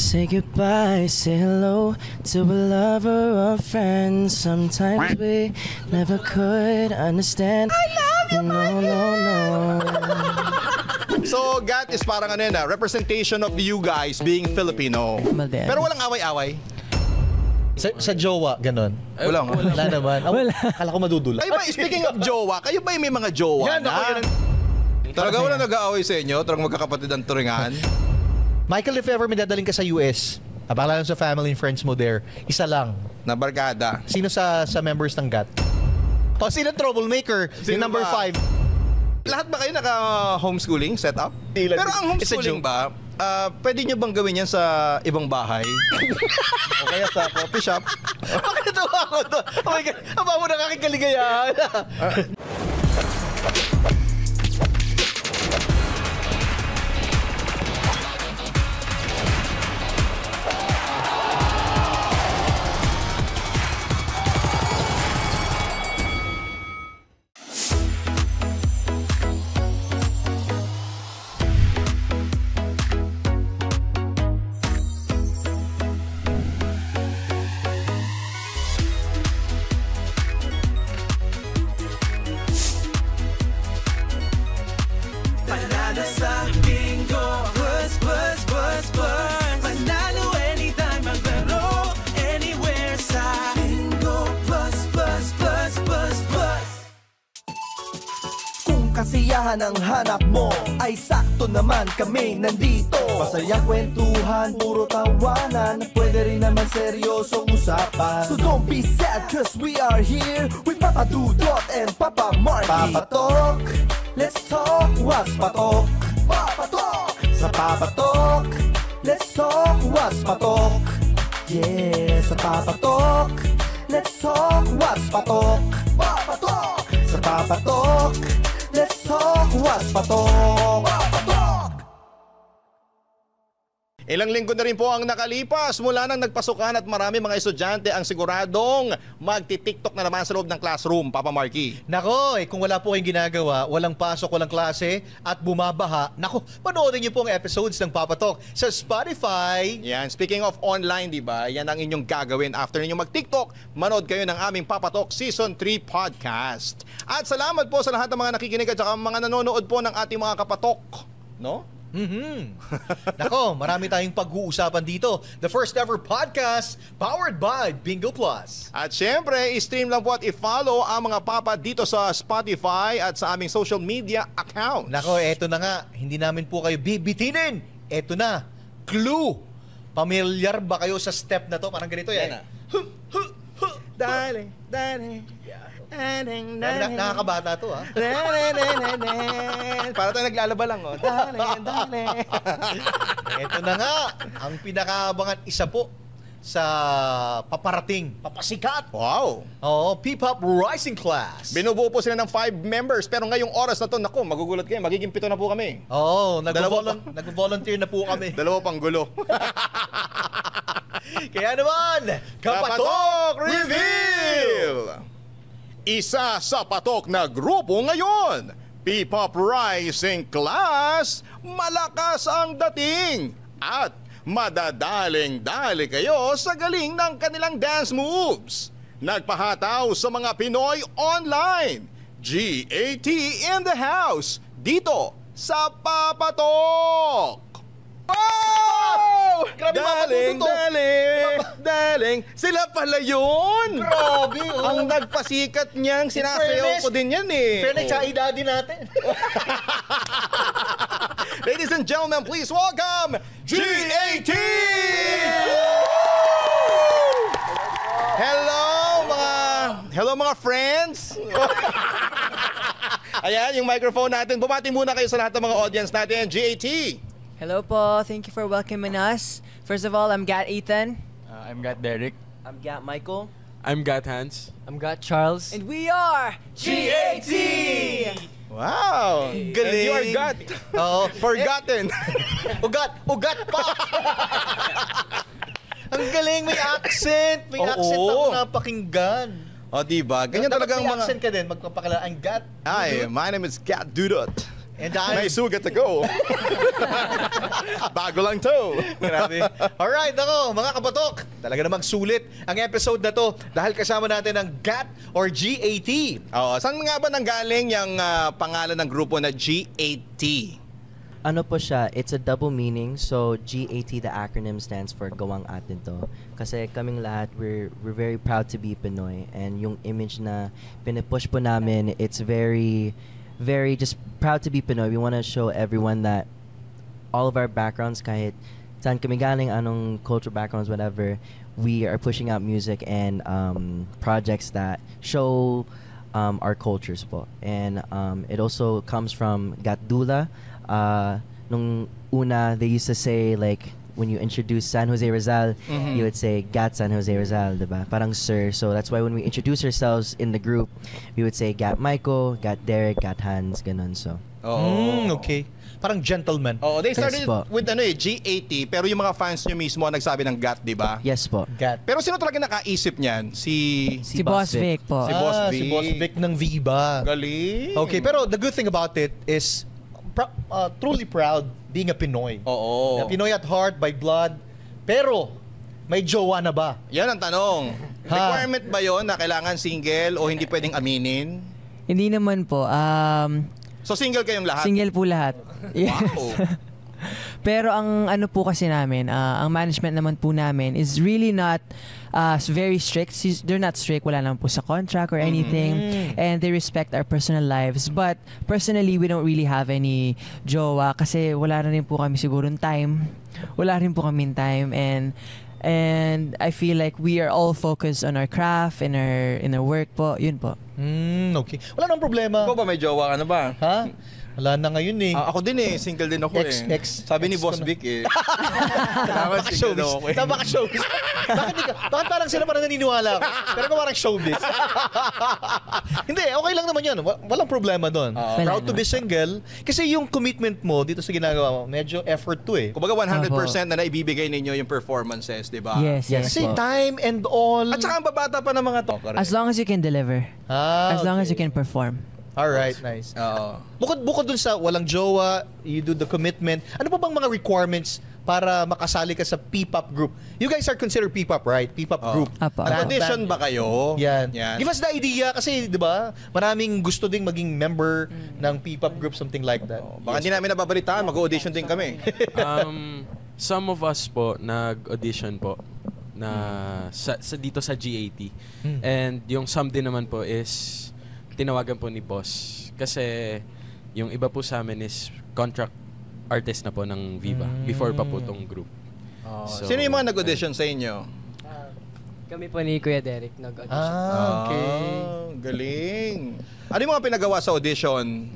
Say goodbye, say hello to a lover or friend. Sometimes we never could understand. I love you, no. So, Gat is parang ano yun, representation of you guys being Filipino. Pero walang away-away. Sa jowa, ganon. Wala naman. Kala ko madudula. Ay ba, speaking of jowa, kayo ba may mga jowa yan, na? Talaga wala nag-aaway sa inyo? Talagang magkakapatid ang turingan? Michael, if ever may dadaling ka sa US, abala lang sa family and friends mo there, isa lang. Na barkada. Sino sa members ng GAT? O sino troublemaker? Yung number 5. Lahat ba kayo naka-homeschooling setup? Pero ang homeschooling ba, pwede nyo bang gawin yan sa ibang bahay? O kaya sa coffee shop? Bakit natawa ko to? Oh my God, ang mo na kakikaligayahan. Kasiyahan ang hanap mo ay sakto naman kami nandito. Masayang kwentuhan, puro tawanan, pwede rin naman seryosong usapan. So don't be sad cause we are here with Papa Dudot and Papa Marky. Papa Talk, let's talk, what's patok? Papa Talk, sa Papa Talk, let's talk, what's patok? Yeah, sa Papa Talk, let's talk, what's patok? Papa Talk, sa Papa Talk, let's talk, what's patok? Ilang linggo na rin po ang nakalipas mula nang nagpasukan at marami mga estudyante ang siguradong magti-TikTok na naman sa loob ng classroom, Papa Marky. Nako, kung wala po kayong ginagawa, walang pasok, walang klase, at bumabaha, nako, panoorin niyo po ang episodes ng Papa Talk sa Spotify. Yan, speaking of online, di ba? Yan ang inyong gagawin after ninyong mag-TikTok. Manood kayo ng aming Papa Talk Season 3 podcast. At salamat po sa lahat ng mga nakikinig at saka mga nanonood po ng ating mga kapatok. No? Nako, marami tayong pag-uusapan dito. The first ever podcast powered by Bingo Plus. At syempre, i-stream lang po at i-follow ang mga papa dito sa Spotify at sa aming social media accounts. Nako, eto na nga. Hindi namin po kayo bibitinin. Eto na. Clue. Pamilyar ba kayo sa step na to? Parang ganito yan. Dale. Nakakabata to, ha? Para tayo naglalaba lang, oh. Dale. Ito na nga, ang pinakaabangan isa po sa paparating, papasikat. Wow. Oo, P-Pop Rising Class. Binubuo po sila ng 5 members, pero ngayong oras na to, naku, magugulat kayo, magiging 7 na po kami. Oo, nag-volunteer na po kami. 2 pang gulo. Kaya naman, Kapatok Reveal! Isa sa patok na grupo ngayon, P-Pop Rising Class, malakas ang dating at madadaling-dali kayo sa galing ng kanilang dance moves. Nagpahataw sa mga Pinoy online, GAT in the house, dito sa Papatok. Wow! Grabe, Daling. Sila pala yun. Grabe, oh. Ang nagpasikat niyang sinasayaw ko din yan eh. Fairness sa idadi natin. Ladies and gentlemen, please welcome GAT! Hello mga friends. Ayan, yung microphone natin. Bumati muna kayo sa lahat ng mga audience natin. GAT. Hello po. Thank you for welcoming us. First of all, I'm Gat Ethan. I'm Gat Derek. I'm Gat Michael. I'm Gat Hans. I'm Gat Charles. And we are GAT! Wow! Galing. And you are got. Forgotten. Ugat pa! Ang galing, may accent. May accent ako napakinggan. O diba? Ganyan talaga ang mga... May accent ka din, magpapakala. I'm Gat. Hi, my name is Gat Dudot. And I'm... May sugat to go. Bago lang to. Grabe. Alright, ako, mga kapatok. Talaga namang sulit ang episode na to dahil kasama natin ang GAT or GAT. Oo, saan nga ba nanggaling yung pangalan ng grupo na GAT? Ano po siya, it's a double meaning. So GAT, the acronym stands for Gawang Atin To. Kasi kaming lahat, we're very proud to be Pinoy. And yung image na pinipush po namin, it's very just proud to be Pinoy. We want to show everyone that all of our backgrounds, kahit saan kami galing, anong cultural backgrounds, whatever, we are pushing out music and projects that show our cultures po. And it also comes from Gatdula. Nung una, they used to say, like, when you introduce San Jose Rizal, you would say, Gat San Jose Rizal, diba? Parang sir. So that's why when we introduce ourselves in the group, we would say, Gat Michael, Gat Derek, Gat Hans, ganun. So, Okay. Parang gentleman. Oh, they started Yes po. with GAT, pero yung mga fans nyo mismo ang nagsabi ng GAT, di ba? yes po. GAT. Pero sino talaga nakaisip niyan? Si Si Boss Vic po. Si Boss Vic. Si Boss Vic ng Viva. Galing. Okay, pero the good thing about it is truly proud being a Pinoy. Oo. A Pinoy at heart, by blood. Pero, may jowa na ba? Yan ang tanong. Requirement ba yon na kailangan single o hindi pwedeng aminin? Hindi naman po. So single kayong lahat? Single po lahat. Yes. Wow. Pero ang ano po kasi namin, ang management naman po namin is really not very strict. They're not strict. Wala naman po sa contract or anything. And they respect our personal lives. But personally, we don't really have any jowa kasi wala na rin po kami sigurong time. Wala rin po kami time. And I feel like we are all focused on our craft and our work po. Yun po. Okay. Wala nang problema. Ikaw ba may jowa ka na ba? Ha? Wala na ngayon eh. Ako din single din ako Sabi ni Boss Vic kailangan single daw ako Tama ka showbiz. Bakit parang sila parang naniniwala ako? Pero kung parang showbiz. Hindi, okay lang naman yun. Walang problema doon. Proud to be single. Kasi yung commitment mo dito sa ginagawa mo, medyo effort to eh. Kumbaga 100% na naibibigay ninyo yung performances, di ba? Yes. Kasi po. time and all. At saka ang babata pa ng mga to. As long as you can deliver. As long as you can perform. Alright, nice. Oo. Bukod dun sa walang jowa, you do the commitment, ano pa bang mga requirements para makasali ka sa P-pop group? You guys are considered P-pop, right? P-pop group. Apo. Nag-audition ba kayo? Yan. Yan. Give us the idea kasi, di ba, maraming gusto ding maging member ng P-pop group, something like that. Baka hindi namin nababalitaan, mag-audition din kami. Some of us po nag-audition po na dito sa GAT. And yung some din naman po is tinawagan po ni boss. Kasi yung iba po sa amin is contract artist na po ng Viva before pa po tong group. So, Sino yung mga nag-audition sa inyo? Kami po ni Kuya Derek nag-audition. Okay. Galing. Ano yung mga pinagawa sa audition?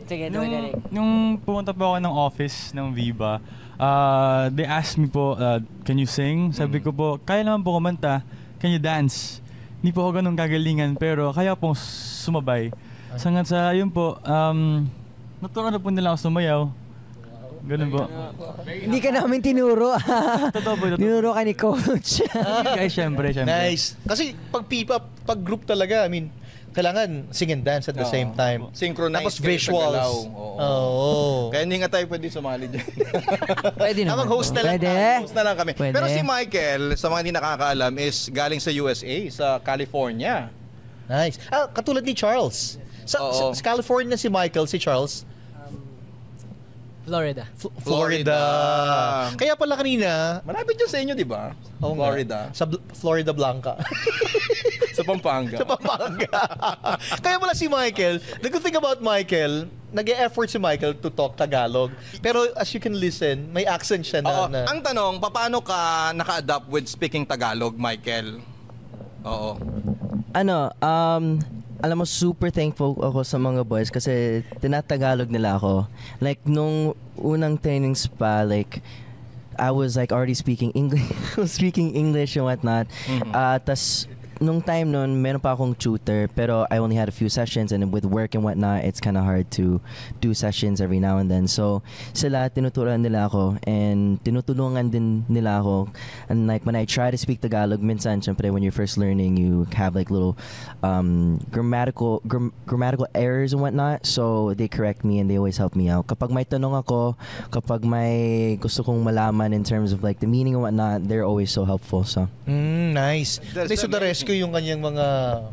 Sige, Kuya Derek. Nung pumunta po ako ng office ng Viva, they asked me po, can you sing? Sabi ko po, kaya naman po kumanta. Can you dance? Hindi po ako ganun kagalingan, pero kaya pong sumabay. Sangat sa yun po, naturuan na po nila ako sumayaw. Ganun po. Hindi ka namin tinuro. Totoo po, totoo. Tinuro ka ni coach. Guys, syempre. Nice. Kasi pag P-pop, pag group talaga, I mean, kailangan sing and dance at the same time. Synchronize Tapos kayo sa galaw. visuals. Oo. Oo. Kaya hindi nga tayo pwede sumali dyan. Pwede naman. Tamang host na lang. Pwede. Host na lang kami. Pwede. Pero si Michael, sa mga hindi nakakaalam, is galing sa USA, sa California. Nice. Katulad ni Charles. Oo. Sa California si Michael, si Charles. Florida. Florida. Kaya pala kanina, Malapit yun sa inyo, di ba? oo nga, Florida. sa Florida Blanca. Sa Pampanga. Sa Pampanga. Kaya pala si Michael, the good thing about Michael, nag-e-effort si Michael to talk Tagalog. Pero as you can listen, may accent siya na. Oo. na Ang tanong, paano ka naka-adapt with speaking Tagalog, Michael? Oo. Alam mo, super thankful ako sa mga boys kasi tinatagalog nila ako. Like, nung unang trainings pa, like, I was like already speaking English, speaking English and whatnot. Tas nung time nun, meron pa akong tutor, pero I only had a few sessions, and with work and whatnot, it's kind of hard to do sessions every now and then. So, sila, tinuturuan nila ako, and tinutulungan din nila ako. And like, when I try to speak Tagalog, minsan, syempre, when you're first learning, you have like little grammatical errors and whatnot. So, they correct me, and they always help me out. Kapag may tanong ako, kapag may gusto kong malaman in terms of like the meaning and whatnot, they're always so helpful. So, Nice. That's So the rescue yung kanyang mga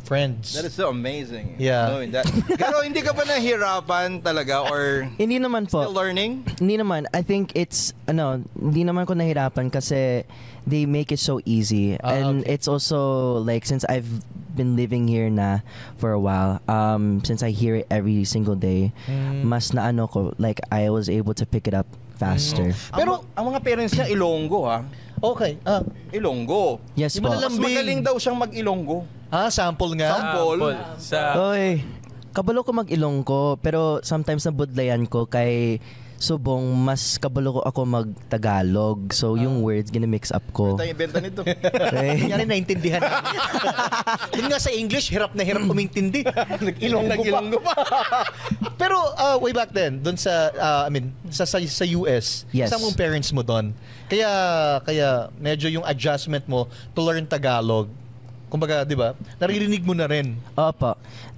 friends. That is so amazing. Yeah. Knowing that. Pero hindi ka ba nahirapan talaga or hindi naman po. still learning? Hindi naman. I think hindi naman ko nahirapan kasi they make it so easy. And okay. it's also like, since I've been living here na for a while, since I hear it every single day, mas na ko, like I was able to pick it up faster. Pero ang mga parents niya Ilonggo ha. Okay. Ilonggo. Yes Yung po. Mas magaling daw siyang mag-Ilonggo. Sample nga. Sample. Oy, kabalo ko mag-Ilonggo, pero sometimes nabudlayan ko kay subong mas kabalo ko ako mag-Tagalog. So yung words gina-mix up ko. Tayo ibenta nito. Okay. Yan rin naintindihan namin. Yun nga sa English, hirap na hirap umintindi. Nag-Ilonggo pa. Pero way back then, doon sa sa US, Yes. sa mong parents mo doon. Kaya medyo yung adjustment mo to learn Tagalog. Kumbaga, 'di ba? Naririnig mo na rin. Opo.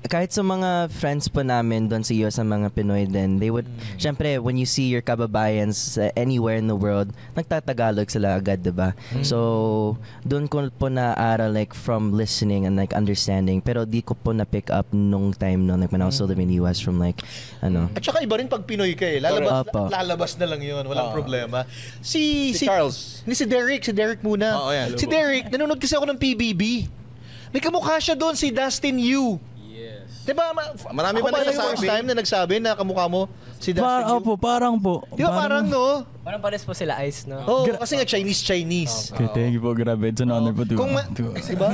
Kahit sa mga friends po namin doon sa US, sa mga Pinoy din, they would, syempre, when you see your kababayans anywhere in the world, nagtatagalog sila agad, diba? So, doon ko po na-aral like from listening and like understanding, pero di ko po na-pick up nung time no, like when I was still living in the US from like, At saka iba rin pag Pinoy ka eh. Opo. Lalabas na lang yun. Walang problema. Si Charles. Si Derek muna. Oo, yan. Si Derek, nanonood kasi ako ng PBB. May kamukha siya doon, si Dustin Yu. Yes. Diba? Marami ba yung nagsasabi? first time na nagsabi na kamukha mo si Dustin Yu? Opo, parang po. Di ba parang no? Parang pares po sila Ice, no? Oh, kasi nga Chinese. Okay, thank you po. Grabe. It's an honor po. Kung diba?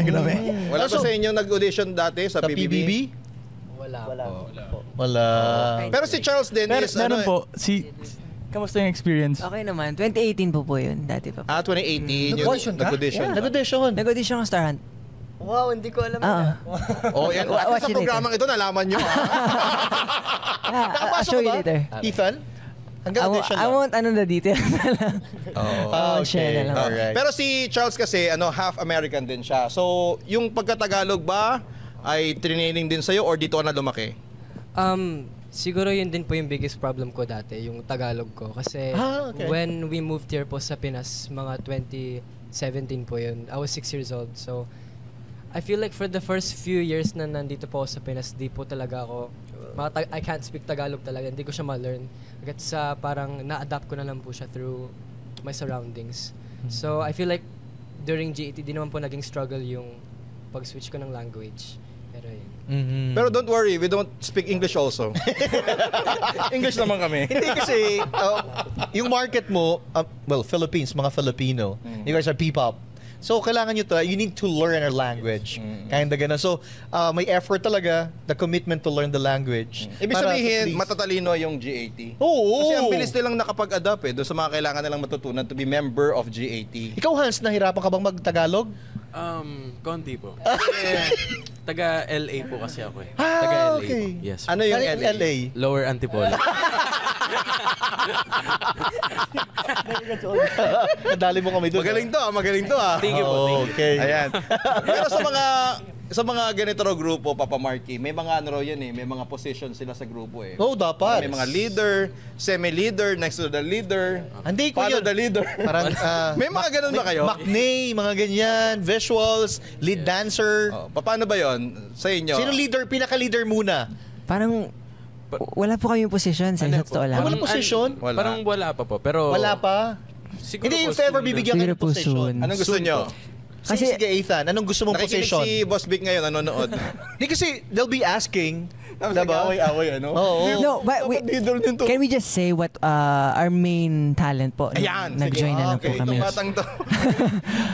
Grabe. Wala ba sa inyo nag-audition dati sa Sa PBB? PBB? Wala. Pero si Charles din is Meron po. Kamusta yung experience? Okay naman. 2018 po yun. Dati pa po. 2018 Nag-audition ka? nag-audition. Yeah. Nag-audition. Nag-audition ng Star Hunt. Wow, hindi ko alam. Oh, yan. Watch Sa it programang ito, nalaman nyo. I'll Nakapasok show ka you ba? later. Ethan? Hanggang audition I won't the details. Okay. Share na lang. Alright. Pero si Charles kasi, half American din siya. So, yung pagka-Tagalog ba ay training din sa'yo or dito ka na lumaki? Siguro yun din po yung biggest problem ko dati, yung Tagalog ko. Kasi okay. when we moved here po sa Pinas, mga 2017 po yun, I was 6 years old. So, I feel like for the first few years na nandito po ako sa Pinas, di po talaga ako, I can't speak Tagalog talaga, hindi ko siya ma-learn. Hanggat sa parang na-adapt ko na lang po siya through my surroundings. So, I feel like during GET, di naman po naging struggle yung pag-switch ko ng language. Pero yun. Pero don't worry, we don't speak English also. English naman kami. Hindi kasi, yung market mo, Philippines, mga Filipino, you guys are P-pop. So, kailangan nyo you need to learn our language. Kinda ganun. So, may effort talaga, the commitment to learn the language. Ibig Para sabihin, at least- matatalino yung GAT. Oo. Kasi ang bilis nilang nakapag-adapt doon sa mga kailangan nilang matutunan to be member of GAT. Ikaw, Hans, nahirapan ka bang mag-Tagalog? Konti po. Taga LA po kasi ako eh. Ah, Taga LA okay. po. Yes. Ano yung Ano LA? LA? Lower Antipolo. Nadali mo kami doon. Magaling to ah. Thank you po. Thank you. Okay. Ayan. Pero sa mga ganito raw grupo, Papa Marky, may mga raw yan eh, may mga position sila sa grupo eh. Oh, dapat. May mga leader, semi-leader, next to the leader, Hindi ko follow yun. the leader. Parang, may mga ganun ba kayo? Maknay, mga ganyan, visuals, lead dancer. Paano ba yon sa inyo? Sino leader, pinaka-leader muna? Parang wala po kami yung position sa totoo lang. Wala position? Wala. Parang wala pa po. Pero Wala pa? siguro Hindi, po if ever soon. bibigyan kayo ng Siguro po position. soon. Anong gusto nyo? Kasi, sige, Ethan, anong gusto mong Nakikinig position? si Boss Vic ngayon, nanonood. Hindi kasi, they'll be asking. Tapos Diba? nag-away-away, ano? Oo. No, but Leader din to. can we just say what our main talent po? Ayan, Nag-join na lang po okay, kami. itong batang to.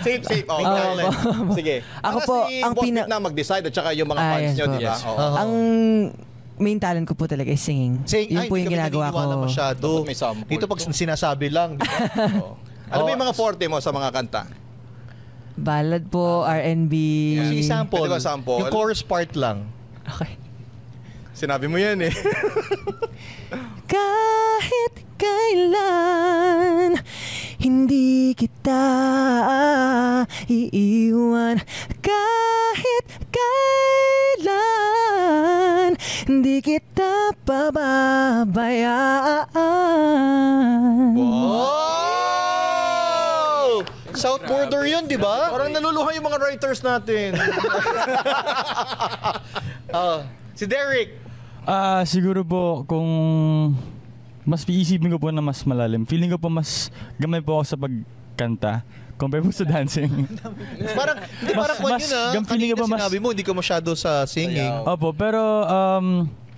safe. Oh, Oo, talent. opo. Sige. Ako Para po, si ang Boss Vic na mag-decide at saka yung mga fans yes nyo, po. di ba? Yes. Oo. Ang main talent ko po talaga is singing. Yun po yung ginagawa ko. Masyado. Dapat may sample. Dito pag sinasabi lang. Di ba? Ano ba yung mga forte mo sa mga kanta? Ballad po, R&B. Sige, sample. Pwede ba sample? Yung chorus part lang. Okay. Sinabi mo yan eh. Kahit kailan hindi kita iiwan, kahit kailan hindi kita pababayaan. Oh! South border yun, di ba? Parang naluluha yung mga writers natin. Si Derek. Siguro po kung mas iisipin ko po na mas malalim. Feeling ko po mas gamay po ako sa pagkanta compare po sa dancing. Parang, hindi parang kung yun feeling ko kanina po mas sinabi mo, hindi ka masyado sa singing. Opo, pero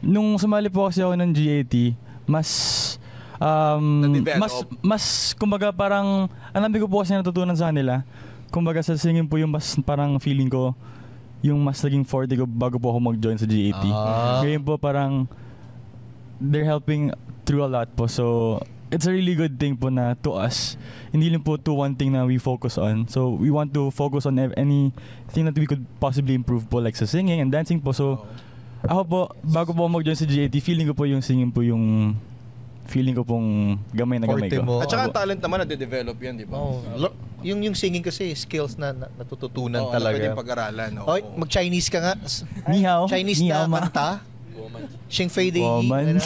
nung sumali po kasi ako ng GAT, mas kumbaga parang ang dami ko po kasi natutunan sa kanila. Kumbaga sa singing po yung mas parang feeling ko yung mas naging forte ko bago po ako mag-join sa GAT. Ngayon po parang they're helping through a lot po. So it's a really good thing po na to us. Hindi lang po to one thing na we focus on. So we want to focus on anything that we could possibly improve po like sa singing and dancing po. So ako po, bago po mag-join sa GAT, feeling ko po yung singing po yung feeling ko pong gamay na gamay Forte ko. mo. At saka ang talent naman na-develop yan, di ba? Yung singing kasi skills na natututunan Oo, talaga. na pwedeng pag-aralan. Oy, mag-Chinese ka nga. Ni hao. Chinese Ni na hao ma. kanta. Xing Fei Dei. Woman.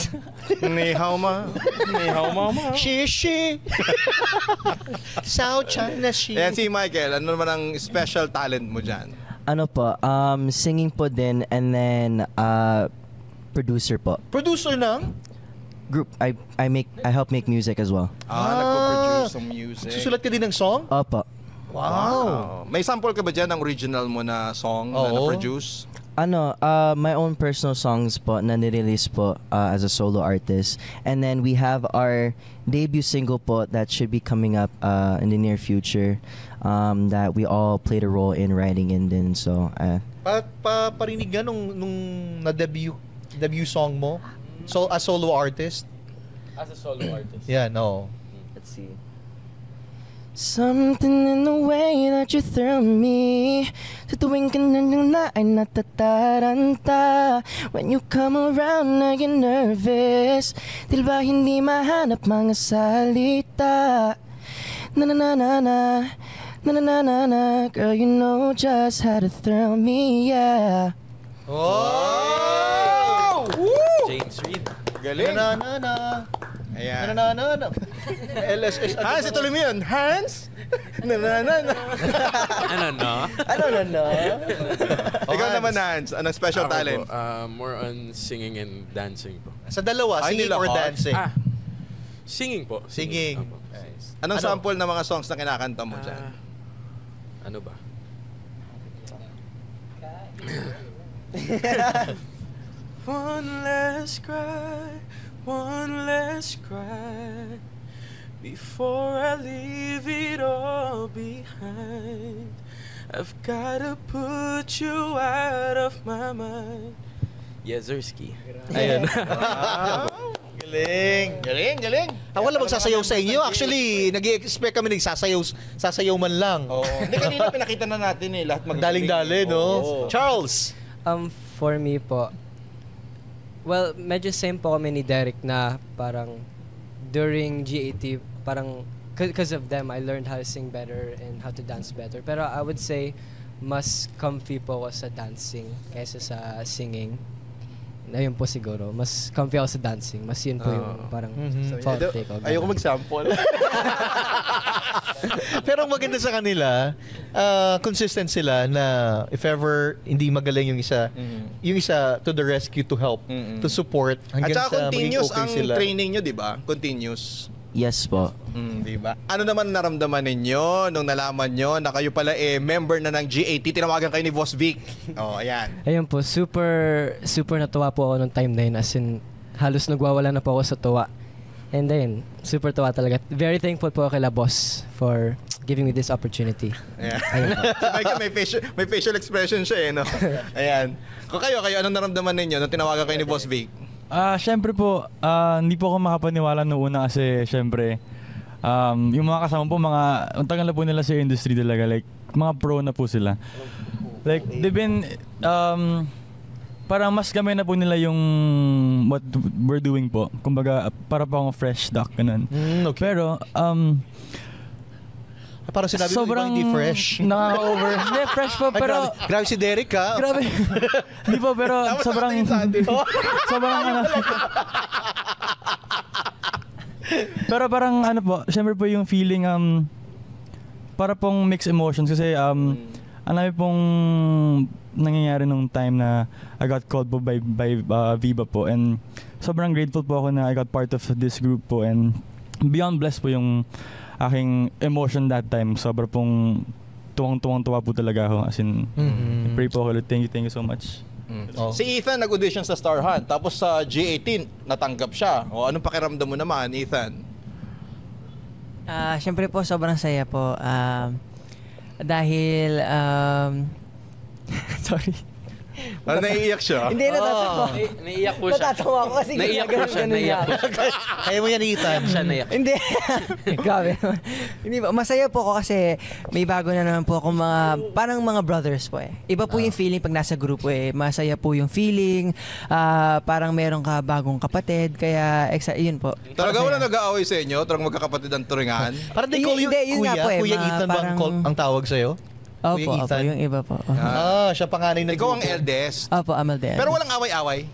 Ni hao ma. Ni hao ma ma. Shi. South China Shi. Ayan si Michael, ano naman ang special talent mo dyan? Ano po, singing po din and then producer po. Producer ng? Group, I help make music as well. Nagpo-produce ng music. Susulat ka din ng song? Opo. Wow. May sample ka ba dyan ng original mo na song na na-produce? My own personal songs po na nirelease po as a solo artist. And then we have our debut single po that should be coming up in the near future that we all played a role in writing in din. So, Parinig nga nung na-debut song mo? So, as solo artist? As a solo artist. Yeah, no. let's see. Something in the way that you thrill me. Sa tuwing ka na ay natataranta. When you come around, I get nervous. Di ba hindi mahanap mga salita? Na-na-na-na-na, na-na-na-na-na. Girl, you know just how to thrill me, yeah. Oh! James Reid. Galing. Na-na-na-na. Ayan. Na-na-na-na. LSS. Hans, ituloy mo yun. Hans? Na-na-na-na. Ano no? Ikaw naman, Hans. Anong special Ako talent? po, more on singing and dancing po. Sa dalawa, Ay, singing or nilakad. dancing? Singing po. Singing. Apo. Anong sample ng mga songs na kinakanta mo dyan? Ano ba? One last cry before I leave it all behind. I've gotta put you out of my mind. Yezerski. Ayun. Galing. Ako lang magsasayaw sa inyo. Actually, nag-i-expect kami sasayaw man lang. Hindi, kanina pinakita na natin lahat Daling-dali, no? Charles! For me po, well, medyo same po kami ni Derek na parang during GAT, parang because of them, I learned how to sing better and how to dance better. Pero I would say, mas comfy po ako sa dancing kaysa sa singing. Ayun po siguro, mas comfy ako sa dancing. Mas yun po yung parang forte ko. Ayoko mag-sample. Pero ang maganda sa kanila, consistent sila na if ever hindi magaling yung isa to the rescue to help, to support At hanggang saka sa maging continuous okay ang sila. training nyo, di ba? Continuous. Yes po. Di ba? Ano naman naramdaman ninyo nung nalaman nyo na kayo pala member na ng GAT? Tinawagan kayo ni Boss Vic. Ayan. Ayun po, super natuwa po ako nung time na yun. As in, halos nagwawala na po ako sa tuwa. And then, super tuwa talaga. Very thankful po ako kay La Boss for giving me this opportunity. Ayan. Ayun po. Michael, may facial expression siya no? Ayan. Kung kayo, anong naramdaman ninyo nung tinawagan kayo ni Boss Vic? Syempre po, hindi po ako makapaniwala noong una kasi syempre, yung mga kasama po, ang tagal na po nila sa industry talaga. Like, mga pro na po sila. Like, they've been, parang mas gamay na po nila yung what we're doing po. Kumbaga, para po akong fresh duck, ganun. Okay. Pero, parang sinabi mo, sobrang hindi fresh. Nakaka-over. Hindi, fresh po, Ay, pero... grabe si Derek, ha? Grabe. Hindi po, pero sobrang... sobrang ano... Pero parang ano po, syempre po yung feeling, para pong mixed emotions kasi, ang dami pong nangyayari nung time na I got called po by Viva po, and sobrang grateful po ako na I got part of this group po, and beyond blessed po yung aking emotion that time. Sobra pong tuwang-tuwa po talaga ako. As in, pray po ako. Thank you so much. Oh. Si Ethan nag-audition sa Star Hunt, tapos sa G18 natanggap siya. O anong pakiramdam mo naman, Ethan? Siyempre po, sobrang saya po. Dahil, sorry. Ano, naiiyak siya? Hindi, natatawa. Naiiyak po siya. Natatawa ko kasi Naiiyak po siya. Naiiyak po siya. Kaya mo yan, Ethan. Siya naiyak. Hindi. Grabe naman. Hindi ba? Masaya po ako kasi may bago na naman po ako parang mga brothers po eh. Iba po yung feeling pag nasa grupo eh. Masaya po yung feeling. Parang meron ka bagong kapatid. Kaya, yun po. Talaga wala nag-aaway sa inyo? Talagang magkakapatid ang turingan? Parang they call you Hindi, yun nga po eh, Kuya Ethan ba ang tawag sa'yo? Opo, Ethan? yung iba po. Siya panganay na Ikaw ang grupo. eldest. Opo, Amal din. Pero walang away-away?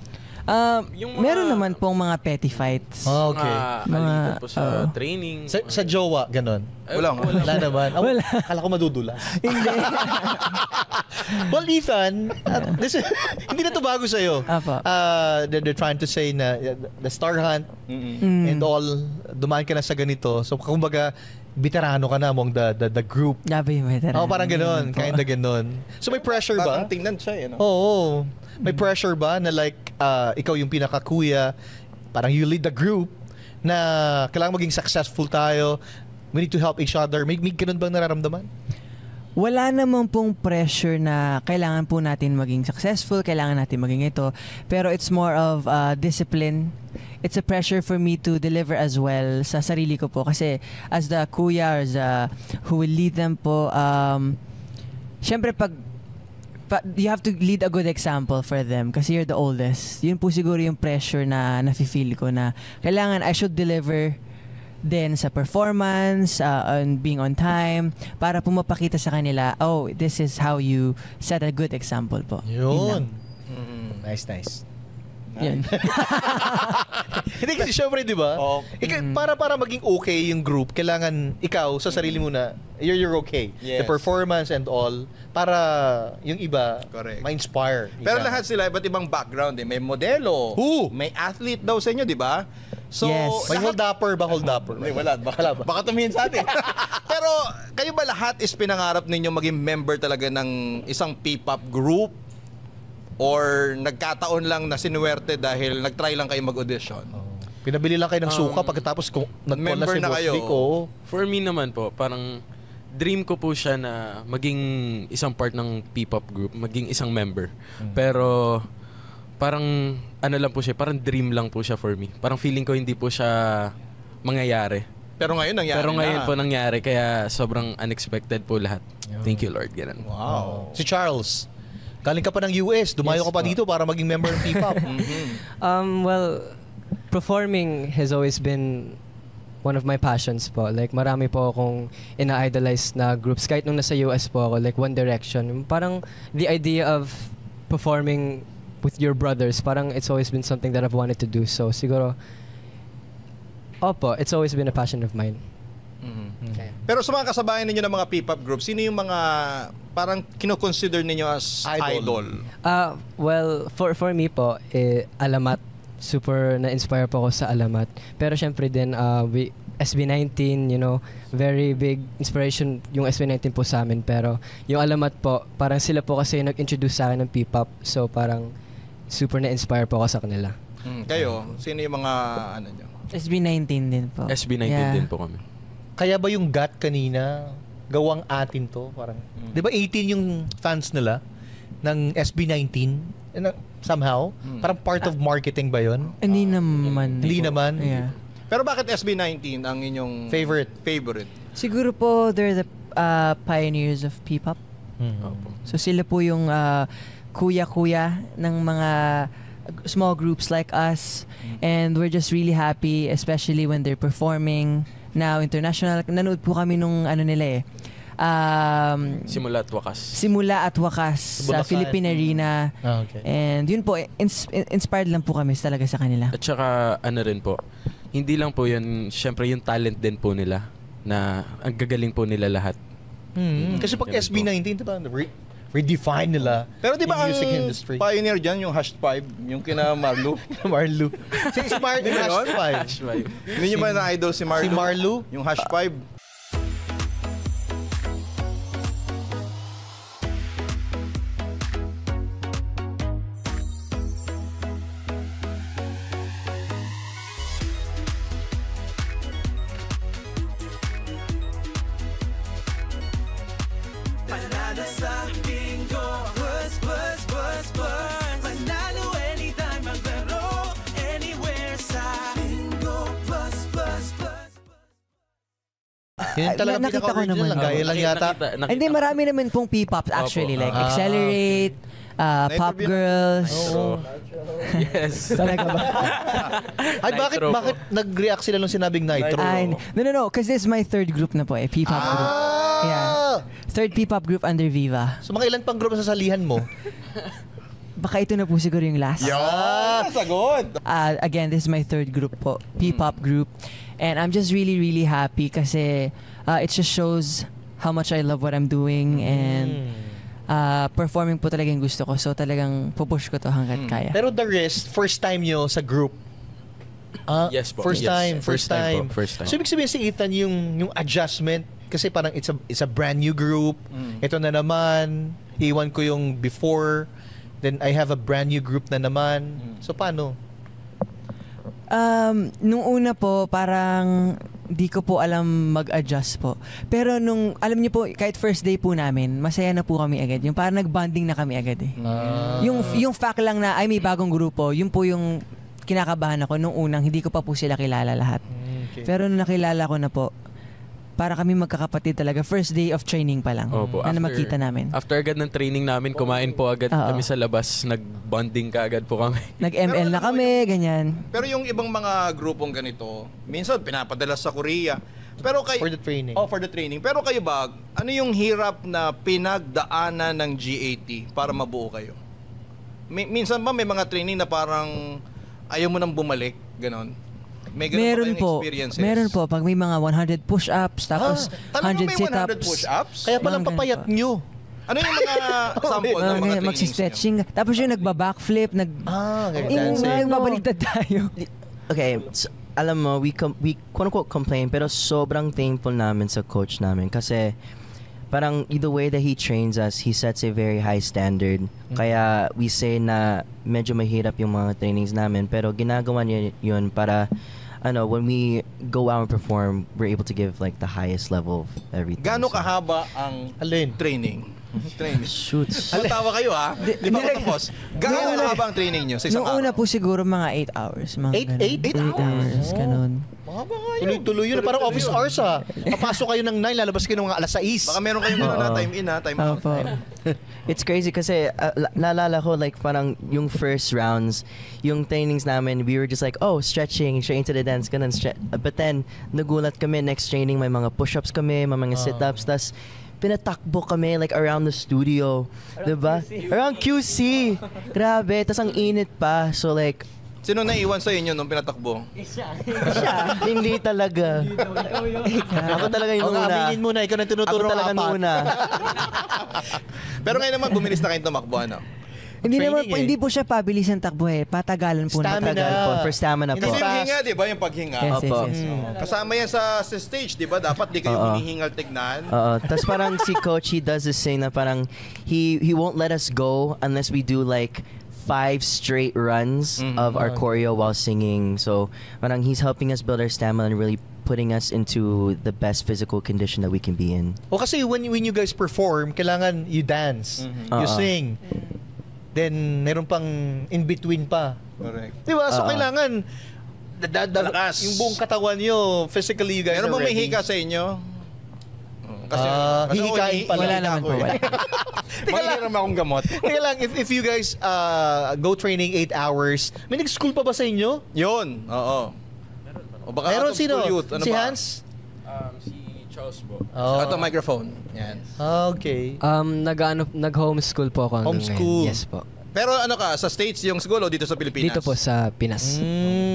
Yung mga- Meron naman pong mga petty fights. Okay. Alitan po sa training. Sa jowa, ganon. Wala. Wala naman. Wala. Akala ko madudulas. Hindi. Well, Ethan, hindi na to bago sa'yo. Apo. They're trying to say na the Star Hunt and all, dumaan ka na sa ganito. So, kumbaga, veterano ka na among the group. Gabi yung veteran. Parang ganon. Kinda ganon. So, may pressure ba? Parang tingnan siya, eh, no? Oo. May pressure ba na like, ikaw yung pinaka-kuya, parang you lead the group, na kailangan maging successful tayo, we need to help each other. May ganun bang nararamdaman? Wala naman pong pressure na kailangan po natin maging successful, kailangan natin maging ito. Pero it's more of discipline. It's a pressure for me to deliver as well sa sarili ko po. Kasi as the kuya or who will lead them po, syempre you have to lead a good example for them kasi you're the oldest. Yun po siguro yung pressure na nafe-feel ko na kailangan I should deliver din sa performance, on being on time, para po mapakita sa kanila, oh, this is how you set a good example po. Yun. Nice. Yun. Hindi kasi syempre, di ba? Oo. Para maging okay yung group, kailangan ikaw sa sarili mo na you're okay. Yes. The performance and all, para yung iba Correct. ma-inspire. Pero Ika. lahat sila iba't ibang background eh. May modelo, may athlete daw sa inyo, di ba? So, Yes. May hold-upper ba? Hold-upper? Hindi, wala. Baka tumingin sa atin. Pero kayo ba lahat is pinangarap ninyo maging member talaga ng isang P-pop group? Or nagkataon lang na sinuwerte dahil nag-try lang kayo mag-audition? Pinabili lang kayo ng suka pagkatapos kung nag-call member si na Boss kayo. Vic, oo. For me naman po, parang dream ko po siya na maging isang part ng P-pop group, maging isang member. Pero parang ano lang po siya, parang dream lang po siya for me. Parang feeling ko hindi po siya mangyayari. Pero ngayon nangyari Pero ngayon na. po nangyari, kaya sobrang unexpected po lahat. Thank you Lord, ganun. Wow. Si Charles, galing ka pa ng US, dumayo ka pa dito para maging member ng P-pop. Well, performing has always been one of my passions po. Like, marami po akong ina-idolize na groups. Kahit nung nasa US po ako, like One Direction. Parang the idea of performing with your brothers, parang it's always been something that I've wanted to do. So, siguro, it's always been a passion of mine. Okay. Pero sa mga kasabayan ninyo ng mga P-pop group, sino yung mga parang kino-consider ninyo as idol? Well, for me po, Alamat. Super na-inspire po ako sa Alamat. Pero syempre din, SB19, very big inspiration yung SB19 po sa amin. Pero yung Alamat po, parang sila po kasi nag-introduce sa akin ng P-pop. So parang super na-inspire po ako sa kanila. Kayo, sino yung mga ano nyo? SB19 din po. SB19 Yeah. din po kami. Kaya ba yung GAT kanina, gawang atin to? Parang, di ba 18 yung fans nila ng SB19? Somehow? Parang part of marketing ba yun? Hindi naman. Hindi naman? Yeah. Pero bakit SB19 ang inyong Favorite? favorite? Siguro po, they're the pioneers of P-pop. Opo. So sila po yung kuya-kuya ng mga small groups like us. And we're just really happy, especially when they're performing now international. Nanood po kami nung ano nila Simula at wakas. Simula at wakas sa Bulacan. Philippine Arena. Okay. And yun po, inspired lang po kami talaga sa kanila. At saka ano rin po, hindi lang po yun, syempre yung talent din po nila na ang gagaling po nila lahat. Kasi pag Ganun SB19, diba, redefine nila Pero di ba yung music ang industry. pioneer dyan, yung #5, yung kina Marlo? Marlo. Si Marlo, Hash 5. Hindi nyo ba na-idol si Marlo? Si Marlo? Yung #5. Panalo sa bingo, bus, bus, bus, bus. Panalo anytime, maglaro, anywhere sa bingo, bus, bus, bus. Yun talaga Nakita ko pinaka-original naman. lang. Gaya lang yata. Hindi, marami naman pong P-pop actually. Opo. Like Accelerate, Pop Na-interview Girls. Yes. Talaga ba? Ay, bakit Nitro po. bakit nag-react sila nung sinabing Nitro? Ay, no. Because this is my third group na po P-pop group. Yeah. Third P-pop group under Viva. So mga ilan pang group sa sasalihan mo? Baka ito na po siguro yung last. Sagot! Again, this is my third group po. P-pop group. And I'm just really, really happy kasi it just shows how much I love what I'm doing and performing po talaga yung gusto ko. So talagang pupush ko to hanggat kaya. Pero the rest, first time nyo sa group? Yes po. First Yes. time. First time po. First time. So ibig sabihin si Ethan yung adjustment kasi parang it's a brand new group. Ito na naman, iwan ko yung before. Then I have a brand new group na naman. So paano? Nung una po, parang di ko po alam mag-adjust po. Pero nung, alam niyo po, kahit first day po namin, masaya na po kami agad. Yung parang nag-bonding na kami agad eh. Yung fact lang na, ay may bagong grupo, yun po yung kinakabahan ako nung unang, hindi ko pa po sila kilala lahat. Okay. Pero nung nakilala ko na po, para kami magkakapatid talaga. First day of training pa lang. Opo, na makita namin. After agad ng training namin, kumain po agad Oo. kami sa labas. Nag-bonding ka agad po kami. Nag-ML na kami, ganyan. Pero yung ibang mga grupong ganito, minsan pinapadala sa Korea. Pero kayo, For the training. Oh, for the training. Pero kayo ba, ano yung hirap na pinagdaanan ng GAT para mabuo kayo? Minsan ba may mga training na parang ayaw mo nang bumalik, ganon? May ganun Meron ba kayong po. experiences? Meron po. Pag may mga 100 push-ups, tapos Talagang 100 may 100 sit-ups. push-ups? Kaya palang Mga papayat ganun nyo. Ano yung mga sample ng mga trainings Magsistretching. Tapos yung nagba-backflip, Dancing. Nagbabaligtad tayo. Okay, so, alam mo, we quote-unquote complain, pero sobrang thankful namin sa coach namin kasi parang the way that he trains us, he sets a very high standard. Kaya we say na medyo mahirap yung mga trainings namin, pero ginagawa niya yun para when we go out and perform, we're able to give like the highest level of everything. Gaano So, kahaba ang Alin? training? Training. Shoots. Matawa kayo ha? Di ba ako tapos? Gaano kahaba ang training nyo sa isang Nung una araw? po siguro mga 8 hours. Mga Eight? ganun. 8 hours, ganun. Mahaba nga yun. Tuloy-tuloy yun. Parang office hours ha. Papasok kayo ng 9, lalabas kayo ng mga alas 6. Baka meron kayong na time in ha, time out. Opo. It's crazy kasi naalala ko like parang yung first rounds, yung trainings namin, we were just like, oh, stretching, straight into the dance, ganun. But then, nagulat kami, next training, may mga push-ups kami, may mga sit-ups, tas pinatakbo kami like around the studio. Diba? Around QC. Grabe, tas ang init pa. So like, Sino naiwan sa inyo nung pinatakbo? siya, hindi talaga. Ako talaga yung O nga, una. aminin mo na, ikaw na Ako tinuturo ng talaga apat. nung una. Pero ngayon naman, bumilis na kayong tumakbo, ano? Hindi naman po, Training hindi po siya pabilis ang takbo eh. Patagalan po Stamina. na. Tagal po. For stamina po. Kasi Hindi yung fast. hinga, di ba? Yung paghinga. Yes, Opo. yes, yes. Kasama yan sa stage, di ba? Dapat di kayo Oo. hinihingal tignan. Oo. Tapos parang si coach, he does this thing na parang he won't let us go unless we do like 5 straight runs of our choreo while singing. So parang he's helping us build our stamina and really putting us into the best physical condition that we can be in. O kasi when you guys perform, kailangan you dance, you sing. Then meron pang in between pa. Correct. Di ba? So kailangan Malakas. yung buong katawan nyo, physically you guys Meron are mo may ready. hika sa inyo? Kasi hihikain pala. Wala naman po. Wala. Manghihiram akong gamot. Teka lang, if you guys go training 8 hours, may nag-school pa ba sa inyo? Yun, oo. O baka Meron out of sino? school youth. Ano Si ba? Hans? Si Charles po. Oh. Ito, microphone. Yan. Okay. Nag-homeschool po ako. hanggang Homeschool. ngayon. Yes po. Pero ano ka, sa States yung school o dito sa Pilipinas? Dito po sa Pinas.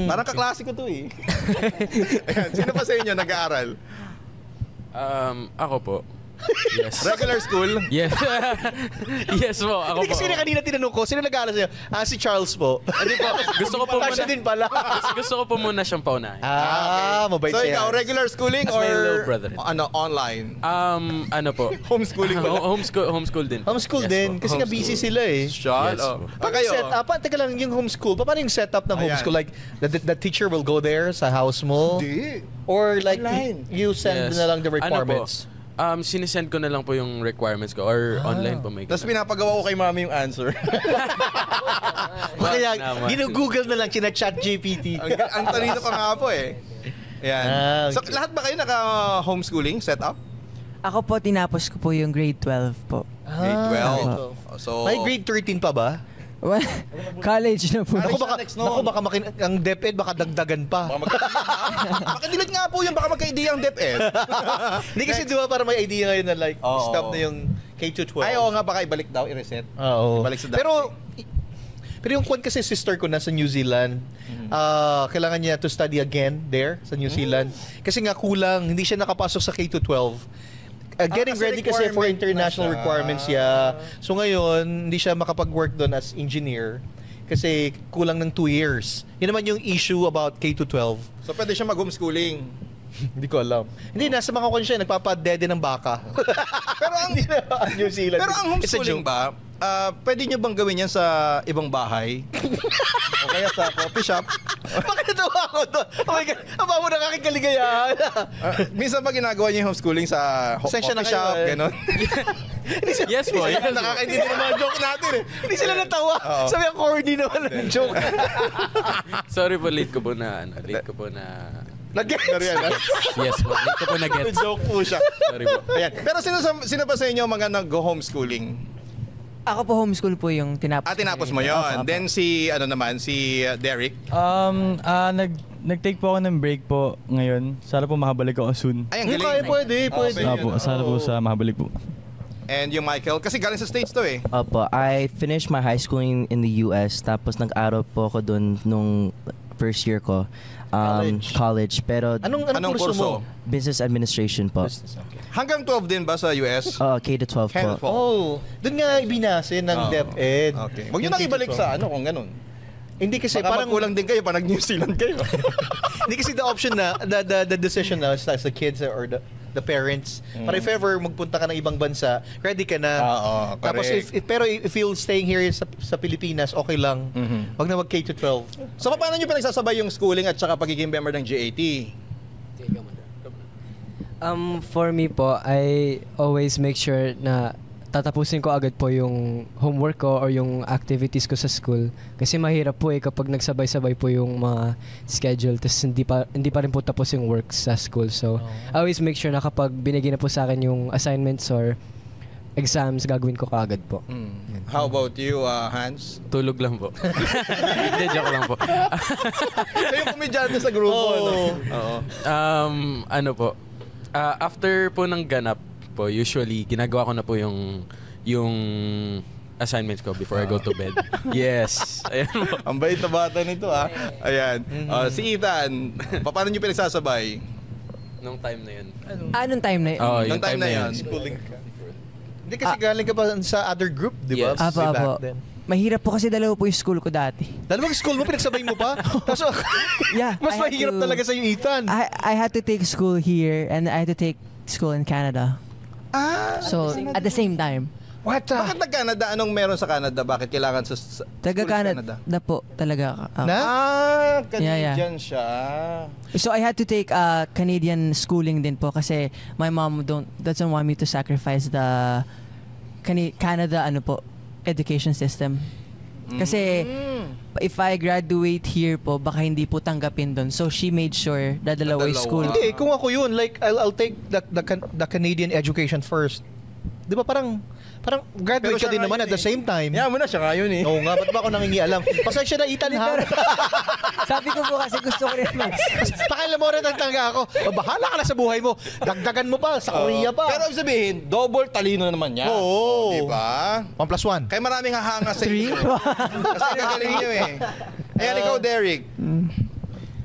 Parang kaklase ko to eh. Ayan, sino pa sa inyo nag-aaral? Ako po. Yes. Regular school? Yes. Yes po, ako Hindi po. kasi kanina tinanong ko, sino nag-aaral sa'yo? Si Charles po. Hindi po. Gusto ko po muna. Siya din pala. Gusto ko po muna siyang paunahin. Mabait So siya. ikaw, regular schooling As my little or brother. online? Ano po? Homeschooling ba? Homeschool din. Homeschool Yes din. po. Kasi nga busy sila eh. Shot. Yes, po. Paano yung setup? Teka lang, yung homeschool. Paano yung setup ng Ayan. homeschool? Like, the teacher will go there sa house mo? Hindi. Or like, Online. you send Yes. na lang the requirements? Sinisend ko na lang po yung requirements ko or online po may. Tapos pinapagawa ko kay mami yung answer. Kaya, naman. ginugoogle na lang, chat GPT. ang talino pa nga po eh. Yan. So Okay. lahat ba kayo naka-homeschooling setup? Ako po, tinapos ko po yung grade 12 po. Grade 12. So, May grade 13 pa ba? Well, college na po. Ako baka, next noon. ang DepEd baka dagdagan pa. baka delete nga po yun, baka magka-idea ang DepEd. Hindi kasi di ba para may idea ngayon na like, Oo. stop na yung K-12. Ay, oo nga, baka ibalik daw, i-reset. Oo. Ibalik sa dati. Pero yung kwan kasi sister ko nasa New Zealand, kailangan niya to study again there sa New Zealand. Kasi nga kulang, hindi siya nakapasok sa K-12. Getting kasi ready kasi for requirement international na siya. requirements, yeah. So ngayon, hindi siya makapag-work doon as engineer kasi kulang ng 2 years. Yun naman yung issue about K-12. So pwede siya mag-homeschooling. Hindi ko alam. Hindi, nasa mga kwan siya, nagpapadede ng baka. Pero ang New Zealand. Pero ang It's a homeschooling joke. ba, pwede nyo bang gawin yan sa ibang bahay? O kaya sa coffee shop? Bakit natawa ako doon? Oh my God, ang bago ng aking kaligayahan. Minsan ba ginagawa niyo yung homeschooling sa Pasensya na coffee kayo, shop? eh. Ganon? Yes po. Yes po. Nakakaintindi ng mga joke natin eh. Hindi sila natawa. Oo. Sabi ang corny naman ng joke. Sorry po, late ko po na Nag-gets. Yes po, late ko po na gets. Joke po siya. Sorry po. Ayan. Pero sino pa sa inyo mga nag-homeschooling? Ako po homeschool po yung tinapos. Tinapos ko mo rin. yon. Opo, opo. Then si Derek. Nag-take po ako ng break po ngayon. Sana po makabalik ako soon. Ay, ang Hindi galing. kaya, pwede. Opo, sana po sa makabalik po. And yung Michael, kasi galing sa States to eh. Opo, I finished my high school in the US, tapos nag-aral po ako doon nung first year ko. College. Pero Anong kurso mo? business administration po. Hanggang 12 din ba sa US? K to 12 po. K-12. Oh, doon nga ibinase ng Oo. DepEd. Okay. Huwag nyo Yung nang ibalik K-12. sa ano kung ganun. Hindi kasi Baka parang magkulang din kayo pa nag-New Zealand kayo. hindi kasi the option na the decision na as the kids or the parents. Para if ever magpunta ka ng ibang bansa, ready ka na. Oo, Tapos correct. pero if you're staying here sa Pilipinas, okay lang. Wag na mag K-12. So paano nyo pinagsasabay yung schooling at saka pagiging member ng GAT? For me po, I always make sure na tatapusin ko agad po yung homework ko or yung activities ko sa school. Kasi mahirap po kapag nagsabay-sabay po yung mga schedule tapos hindi pa rin po tapos yung work sa school. So, I always make sure na kapag binigay na po sa akin yung assignments or exams, gagawin ko kaagad po. How about you, Hans? Tulog lang po. Hindi, joke lang po. Kayo yung komedyante sa grupo. Oo. Oo. Ano po, after po ng ganap po, usually, ginagawa ko na po yung assignments ko before I go to bed. Yes. Ayan po. Ang bait na bata nito Ayan. Si Ethan, paano nyo pinagsasabay? Nung time na yun. Anong time na yun? Oo, Nung yung time na yun. Schooling ka. Hindi kasi galing ka pa sa other group, di ba? Yes. Apo, Way back apo. then. Mahirap po kasi dalawa po yung school ko dati. Dalawang school mo, pinagsabay mo pa? Tapos, Yeah. mas I had mahirap to- talaga sa'yo, Ethan. I had to take school here and I had to take school in Canada. So, at the same time. What Bakit nag-Canada? Anong meron sa Canada? Bakit kailangan sa Taga school sa Canada po talaga. Na? Canadian siya. So I had to take Canadian schooling din po kasi my mom doesn't want me to sacrifice the Canada education system. Kasi if I graduate here po, baka hindi po tanggapin doon. So she made sure dadalawa yung school. Hindi, kung ako yun, like, I'll take the Canadian education first. Di ba parang graduate ka din naman at the same time. mo na siya ngayon eh. Oo nga, ba't ba ako nangingialam? Pasensya na, Ethan, ha? Sabi ko po kasi gusto ko rin Pakialam mo rin ang tangga ako. Bahala ka na sa buhay mo. Dagdagan mo pa, sa Korea pa. Pero sabihin, double talino naman niya. Oo. Diba? 1+1. Kaya maraming hahanga sa inyo. Kasi gagaling nyo eh. Ayan, ikaw, Derek.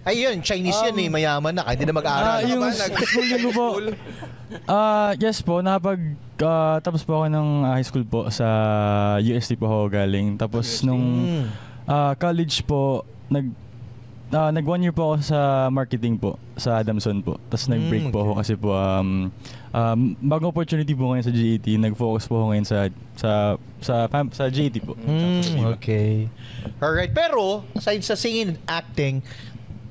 Ay, yun, Chinese yan eh, mayaman na. Kaya hindi na mag-aaral. yung school ko po. Yes po, tapos po ako ng high school po sa UST po ako galing. Tapos nung college po, nag 1 year po ako sa marketing po sa Adamson po. Tapos nag-break po ako kasi po bagong opportunity po ngayon sa GAT. Nag-focus po ako ngayon sa GAT po. Okay. Alright, pero aside sa singing and acting,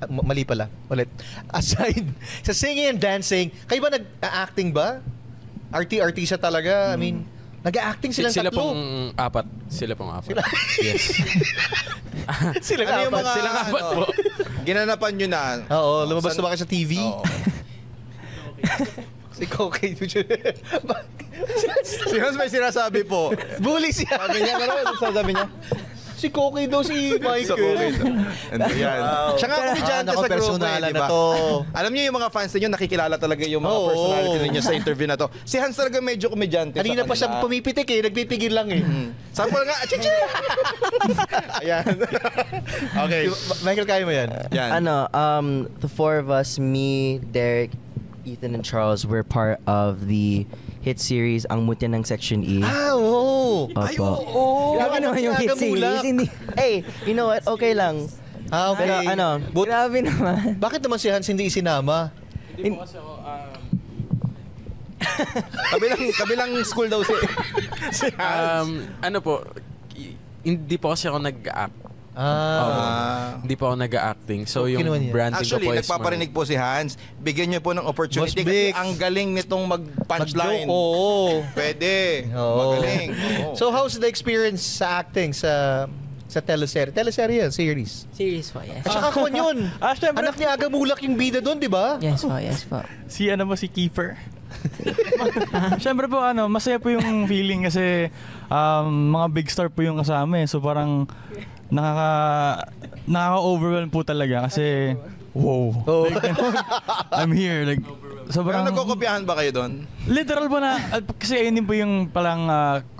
mali pala, ulit. Aside sa singing and dancing, kayo ba nag-acting ba? Artista talaga? I mean, nag-acting silang Sila tatlo. pong apat. Yes. Silang Ano yung apat. mga Silang apat po. Ginanapan nyo na? Oo, lumabas na ba kayo sa TV? Oo. Si Kokay. Si Hans may sinasabi po. Bully siya. Sabi niya, ano sabi niya? Si Kokay daw si Michael. Yan. Siya nga komedyante sa grupo personalan diba? na to. Alam niyo yung mga fans niyo nakikilala talaga yung mga personality ninyo sa interview na to. Si Hans talaga medyo komedyante Kanina pa siya pumipitik eh, nagpipigil lang eh. Sabi ko nga, chichi! Ayan. Okay. Michael, kaya mo yan? Yan. The four of us, me, Derek, Ethan, and Charles, were part of the hit series Ang Mutin ng Section E. Oo. Opo. Grabe naman yung hit series. Hindi. Hey, you know what? Okay lang. Okay. Pero Grabe naman. Bakit naman si Hans hindi isinama? Hindi po kasi ako, Kabilang school daw si Hans. ano po, hindi po kasi ako nag-act. Hindi pa ako nag-acting. So yung naman yan. branding Actually, ko po is nagpaparinig po si Hans. Bigyan niyo po ng opportunity. Boss Kasi Vic. ang galing nitong mag-punchline. Mag-joke, oo. Pwede. Oo. Magaling. Oo. So how's the experience sa acting sa teleserye? Teleserye yan, series. Series po, yes. At saka kung yun, Syempre, anak ni Aga Mulak yung bida doon, di ba? Yes po. si Kiefer. Syempre po masaya po yung feeling kasi mga big star po yung kasama eh. So parang nakaka-overwhelm po talaga kasi wow. Like, I'm here like Pero sobrang nagkokopyahan ba kayo doon? literal po na kasi ayun din po yung parang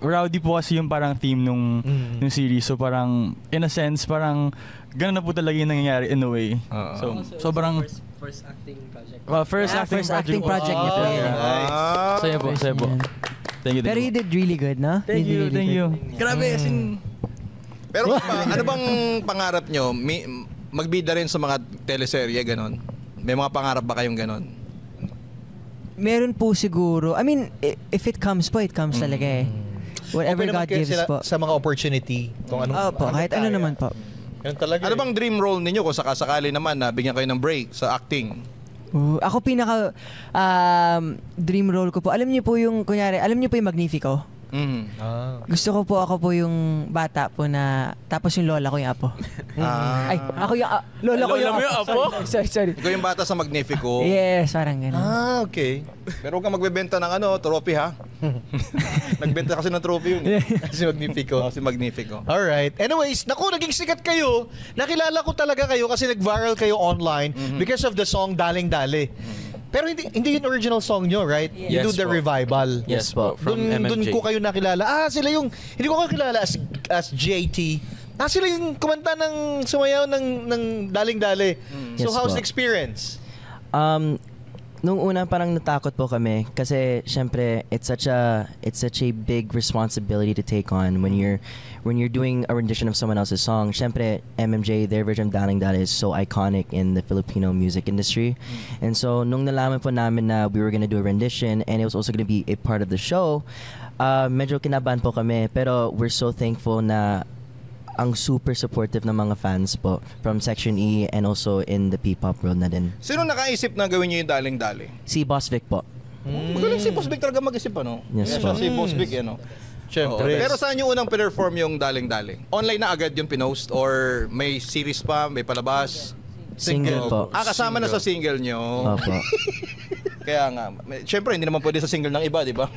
rowdy po kasi yung parang theme nung series. So parang in a sense parang ganun na po talaga yung nangyayari in a way. So sobrang First acting project. first acting project niya po yun. Saya po. Thank you. Pero you did really good, no? Thank you. Grabe, Pero ano bang pangarap nyo? Magbida rin sa mga teleserye, ganon? May mga pangarap ba kayong ganon? Meron po siguro. I mean, if it comes po, it comes talaga eh. Whatever Open naman God kayo gives sila po. sa mga opportunity. Kung anong, Opo, kahit ano kaya. naman po. Ganun talaga. Ano bang dream role ninyo kung sakasakali naman na bigyan kayo ng break sa acting? Ako pinaka dream role ko po. Alam niyo po yung Magnifico? Gusto ko po ako po yung bata po na tapos yung lola ko yung apo. Ay, ako yung lola ko yung Lola mo yung apo? Sorry. Ikaw yung bata sa Magnifico. Yes, parang ganun. Okay. Pero huwag kang magbebenta ng trophy ha. Nagbenta kasi ng trophy yun. Si Magnifico. Si Magnifico. Alright. Anyways, naku, naging sikat kayo. Nakilala ko talaga kayo kasi nag-viral kayo online because of the song Daling Dali. Pero hindi yung original song nyo, right? You Yes do the po. revival. Yes po, from Doon MMJ. ko kayo nakilala. Sila yung, hindi ko kayo kilala as JT. Sila yung kumanta ng sumayaw ng Daling Dali. So Yes how's po. the experience? Nung una parang natakot po kami kasi syempre it's such a big responsibility to take on when you're doing a rendition of someone else's song. Syempre MMJ, their version of Daling Dali is so iconic in the Filipino music industry. And so nung nalaman po namin na we were gonna do a rendition and it was also gonna be a part of the show, medyo kinabahan po kami pero we're so thankful na ang super supportive ng mga fans po from Section E and also in the P-pop world na din. Sino nakaisip na gawin nyo yung Daling Dali? Si Boss Vic po. Magaling si Boss Vic talaga mag-isip, ano? Yes, Siya po. si Boss Vic, ano? Siyempre. Pero saan yung unang perform yung Daling-Daling? Online na agad yung pinost or may series pa, may palabas? Single po. Kasama na sa single nyo. Opo. Kaya nga, syempre hindi naman pwede sa single ng iba, di ba?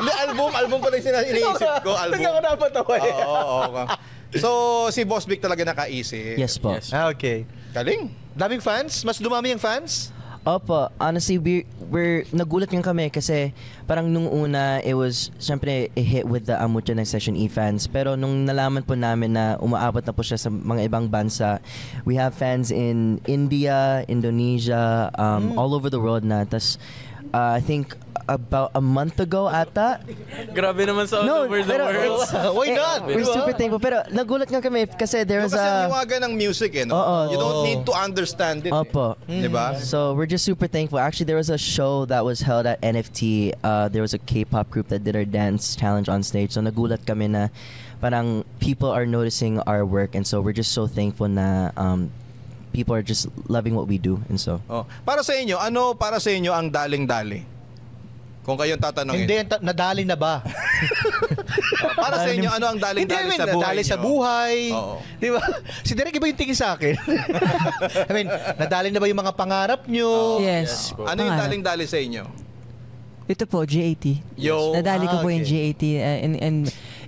Hindi, album pa rin iniisip ko. Album. Hindi ako napatawa eh. Oo. So, si Boss Vic talaga nakaisip. Yes po. Okay. Galing. Daming fans? Mas dumami yung fans? Opo, honestly, we're nagulat nga kami kasi parang nung una, it was, syempre, a hit with the Mucho ng Session E fans. Pero nung nalaman po namin na umaabot na po siya sa mga ibang bansa, we have fans in India, Indonesia, all over the world na. Tas, I think about a month ago ata. Grabe naman sa all over the world. Why not? We're super thankful. Pero nagulat nga kami kasi there was Kasi a... liwagan ng music no? Oo. You don't need to understand it. Opo. Di ba? So we're just super thankful. Actually, there was a show that was held at NFT. There was a K-pop group that did our dance challenge on stage. So nagulat kami na parang people are noticing our work, and so we're just so thankful na people are just loving what we do, and so. Para sa inyo, para sa inyo ang Daling-Dali? Kung kayong tatanungin. Hindi, nadali na ba? Para sa inyo, ano ang Daling-Dali sa buhay nadali nyo? sa buhay. Oo. Di ba? Si Derek, iba yung tingin sa akin. I mean, nadali na ba yung mga pangarap nyo? Yes. Ano yung Pangarap. Daling-Dali sa inyo? Ito po, GAT. Yo. Nadali ko po yung okay. GAT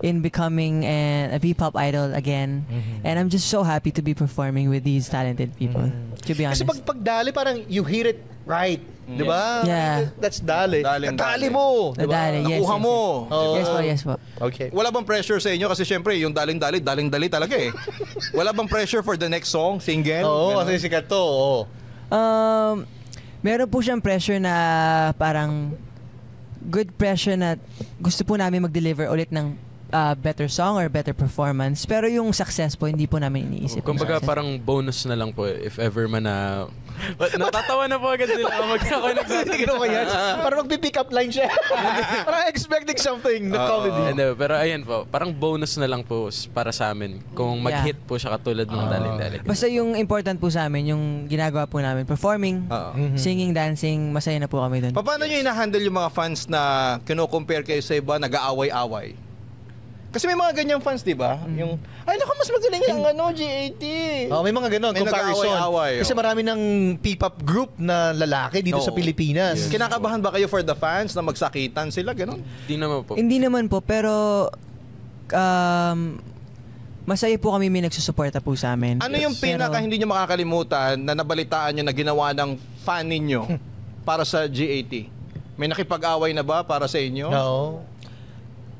in becoming a P-pop idol again. And I'm just so happy to be performing with these talented people. To be honest. Kasi pagdali, parang you hear it right. Di ba? Yeah. That's dali. Daling-dali. Nadali mo. Di ba? Nadali, yes. Nakuha yes, mo. Yes po, yes po. Okay. Wala bang pressure sa inyo? Kasi syempre, yung Daling-Dali, Daling-Dali talaga eh. Wala bang pressure for the next song, single? Oo, Ganun? kasi sikat to. Oo. Meron po siyang pressure na parang good pressure na gusto po namin mag-deliver ulit ng better song or better performance. Pero yung success po, hindi po namin iniisip. Kumbaga parang bonus na lang po if ever man na... Natatawa na po agad sila kapag ako Hindi ko yan. Parang magpipick up line siya. Parang expecting something na comedy. Hindi, pero ayan po, parang bonus na lang po para sa amin kung mag-hit po siya katulad ng Daling-Daling. Basta yung important po sa amin, yung ginagawa po namin, performing, singing, dancing, masaya na po kami doon. Paano nyo ina-handle yung mga fans na kino-compare kayo sa iba, nag-aaway-away? Kasi may mga ganyang fans, di ba? Yung, ay naku, mas magaling ang GAT. Oh, may mga ganon, May comparison. nag-aaway-aaway, Kasi marami ng P-pop group na lalaki dito sa Pilipinas. Kinakabahan ba kayo for the fans na magsakitan sila? Ganon? Di naman po. Hindi naman po, pero masaya po kami may nagsusuporta po sa amin. Ano yung pinaka hindi nyo makakalimutan na nabalitaan nyo na ginawa ng fan ninyo para sa GAT? May nakipag-away na ba para sa inyo? No.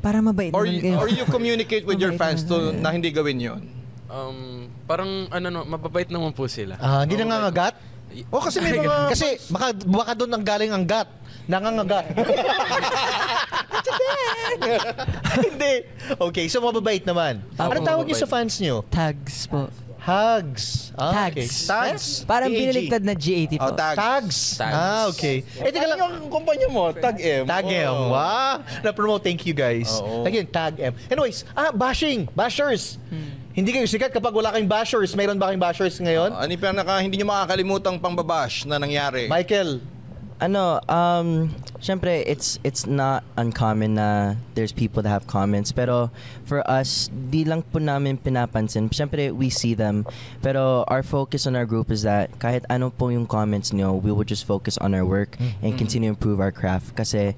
Para mabait Or naman. you communicate with your fans to na hindi gawin yon? Parang mababait naman po sila. Hindi nangangagat? Kasi may mga... Kasi baka doon ang galing ang gat. Nangangagat. Hindi. Okay, so mababait naman. Ano tawag niyo sa fans niyo? Tags po. Hugs. Okay. Tags. Tags? Parang TAG. biniligtad na GAT po. Tags. Tags. Okay. Teka lang yung kumpanya mo, Tag M. Tag M. Wow. Na-promote. Thank you guys. Again, Tag M. Anyways, bashing. Bashers. Hindi kayo sikat kapag wala kayong bashers. Mayroon ba kayong bashers ngayon? Ano yung hindi nyo makakalimutang pangbabash na nangyari? Michael. Syempre, it's not uncommon na there's people that have comments. Pero for us, di lang po namin pinapansin. Syempre, we see them. Pero our focus on our group is that kahit ano po yung comments nyo, we will just focus on our work and continue to improve our craft. Kasi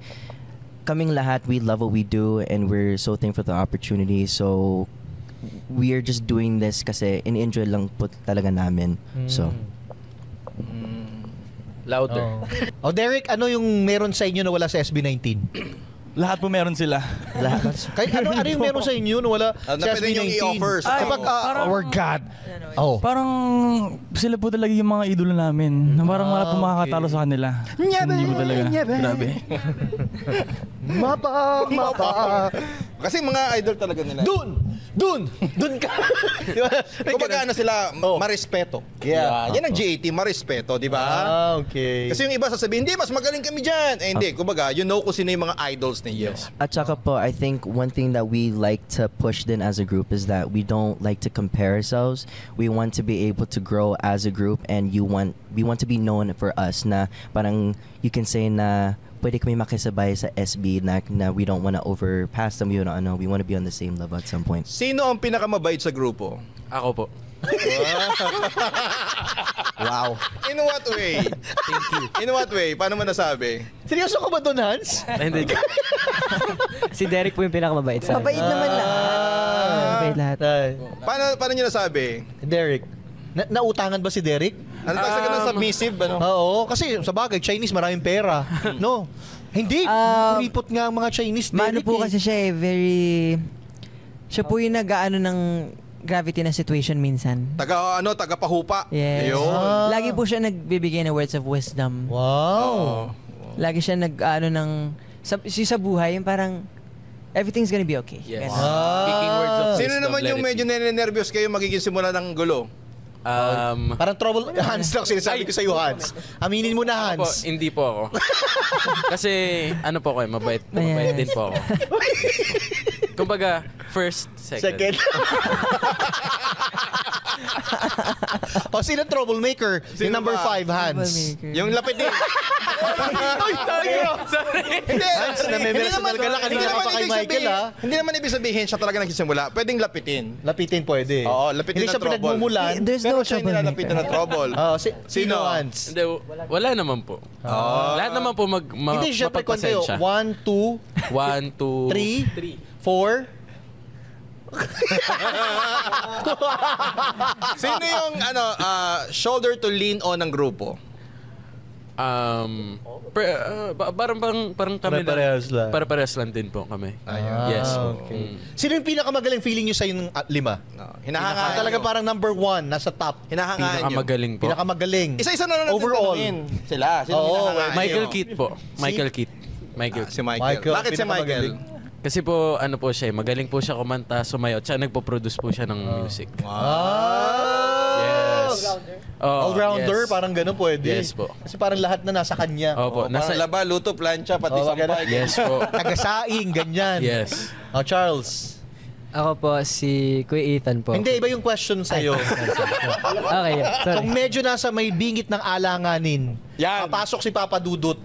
kaming lahat, we love what we do and we're so thankful for the opportunity. So, we are just doing this kasi in-enjoy lang po talaga namin. So, Louder. Derek, ano yung meron sa inyo na wala sa SB19? Lahat po meron sila. Ano yung meron sa inyo na wala sa na pwede nyo SB19? i-offer sa Kapag, parang- our God. Oh. Parang sila po talaga yung mga idolo namin. Na parang wala po makakatalo sa kanila. Hindi po talaga. Grabe. Mapa. Kasi mga idol talaga nila. Dun ka. Di ba? Kumbaga sila, marespeto. Yeah. Yan ang GAT, marespeto, di ba? Okay. Kasi yung iba sasabihin, hindi, mas magaling kami dyan. Hindi, kumbaga, you know kung sino yung mga idols ninyo. at saka po, I think one thing that we like to push din as a group is that we don't like to compare ourselves. We want to be able to grow as a group and we want to be known for us na parang you can say na pwede kami makisabay sa SB na we don't wanna overpass them, we wanna be on the same level at some point. Sino ang pinakamabait sa grupo? Ako po. Wow. In what way? Thank you. In what way? Paano mo nasabi? Seryoso ka ba doon, Hans? Hindi. Si Derek po yung pinakamabait sa akin. Mabait naman lahat. Mabait lahat. Paano niyo nasabi? Derek. Nautangan ba si Derek? Ano tawag sa ganun? Submissive? Ano? Oo, kasi sa bagay, Chinese maraming pera. No. Hindi. Kuripot nga ang mga Chinese. Mano Derek, po kasi siya siya po yung nag-aano ng gravity na situation minsan. Tagapahupa. Yes. Ayun. Lagi po siya nagbibigay ng words of wisdom. Wow. Lagi siya nag-ano ng sa buhay, yung parang everything's gonna be okay. Yes. Ganun. Speaking words of Sino wisdom, naman let yung it medyo be. nene-nervyos kayo magiging simula ng gulo? Parang trouble. Hans lang sinasabi ko sa iyo, Hans. Aminin mo na, Ako po, Hans. hindi po ako. Kasi ano po ako mabait Ayan. din po ako. Kumbaga, first, second. O, sino troublemaker? Yung Sino number ba? 5, Hans. Troublemaker. Yung lapit din. Hindi. Hans, name-personal ka na kanina ka pa kay Michael, ha? Hindi naman ibig sabihin siya talaga nagsisimula. Pwedeng lapitin. Lapitin pwede. Oo, lapitin Hindi ng siya trouble. pinagmumulan. There's Pero no siya yung nilalapitan ng trouble. Sino, Sino? Hans? Hindi, wala naman po. Lahat naman po Hindi, syempre, konti. mapagpasensya. 1, 2, 1, 2, 3, 4. Sino yung shoulder to lean on ng grupo? Parang kami Pare-parehas lang. Pare-parehas lang din po kami. Yes po. Okay. Sino yung pinakamagaling feeling nyo sa yung 5? Hinahangaan Talaga nyo. parang number 1, nasa top. Hinahangaan nyo. Pinakamagaling po. Pinakamagaling. Isa-isa na lang natin Overall. tanungin. Sila. Sino Oo, hinahangaan nyo? Michael Keith po. Michael Keith. Si Michael. Bakit si Michael? Kasi po, ano po siya, magaling po siya kumanta, sumayaw. Siya nagpo-produce po siya ng music. Yes. All-rounder, yes. parang gano'n pwede. Yes po. Kasi parang lahat na nasa kanya. Opo. Nasa laba, luto, plancha, pati sampay. Yes po. Tagasaing, ganyan. Yes. Charles. Ako po, si Kuya Ethan po. Hindi, iba yung question sa'yo. Okay, sorry. Kung medyo nasa may bingit ng alanganin, Yan. papasok si Papa Dudut,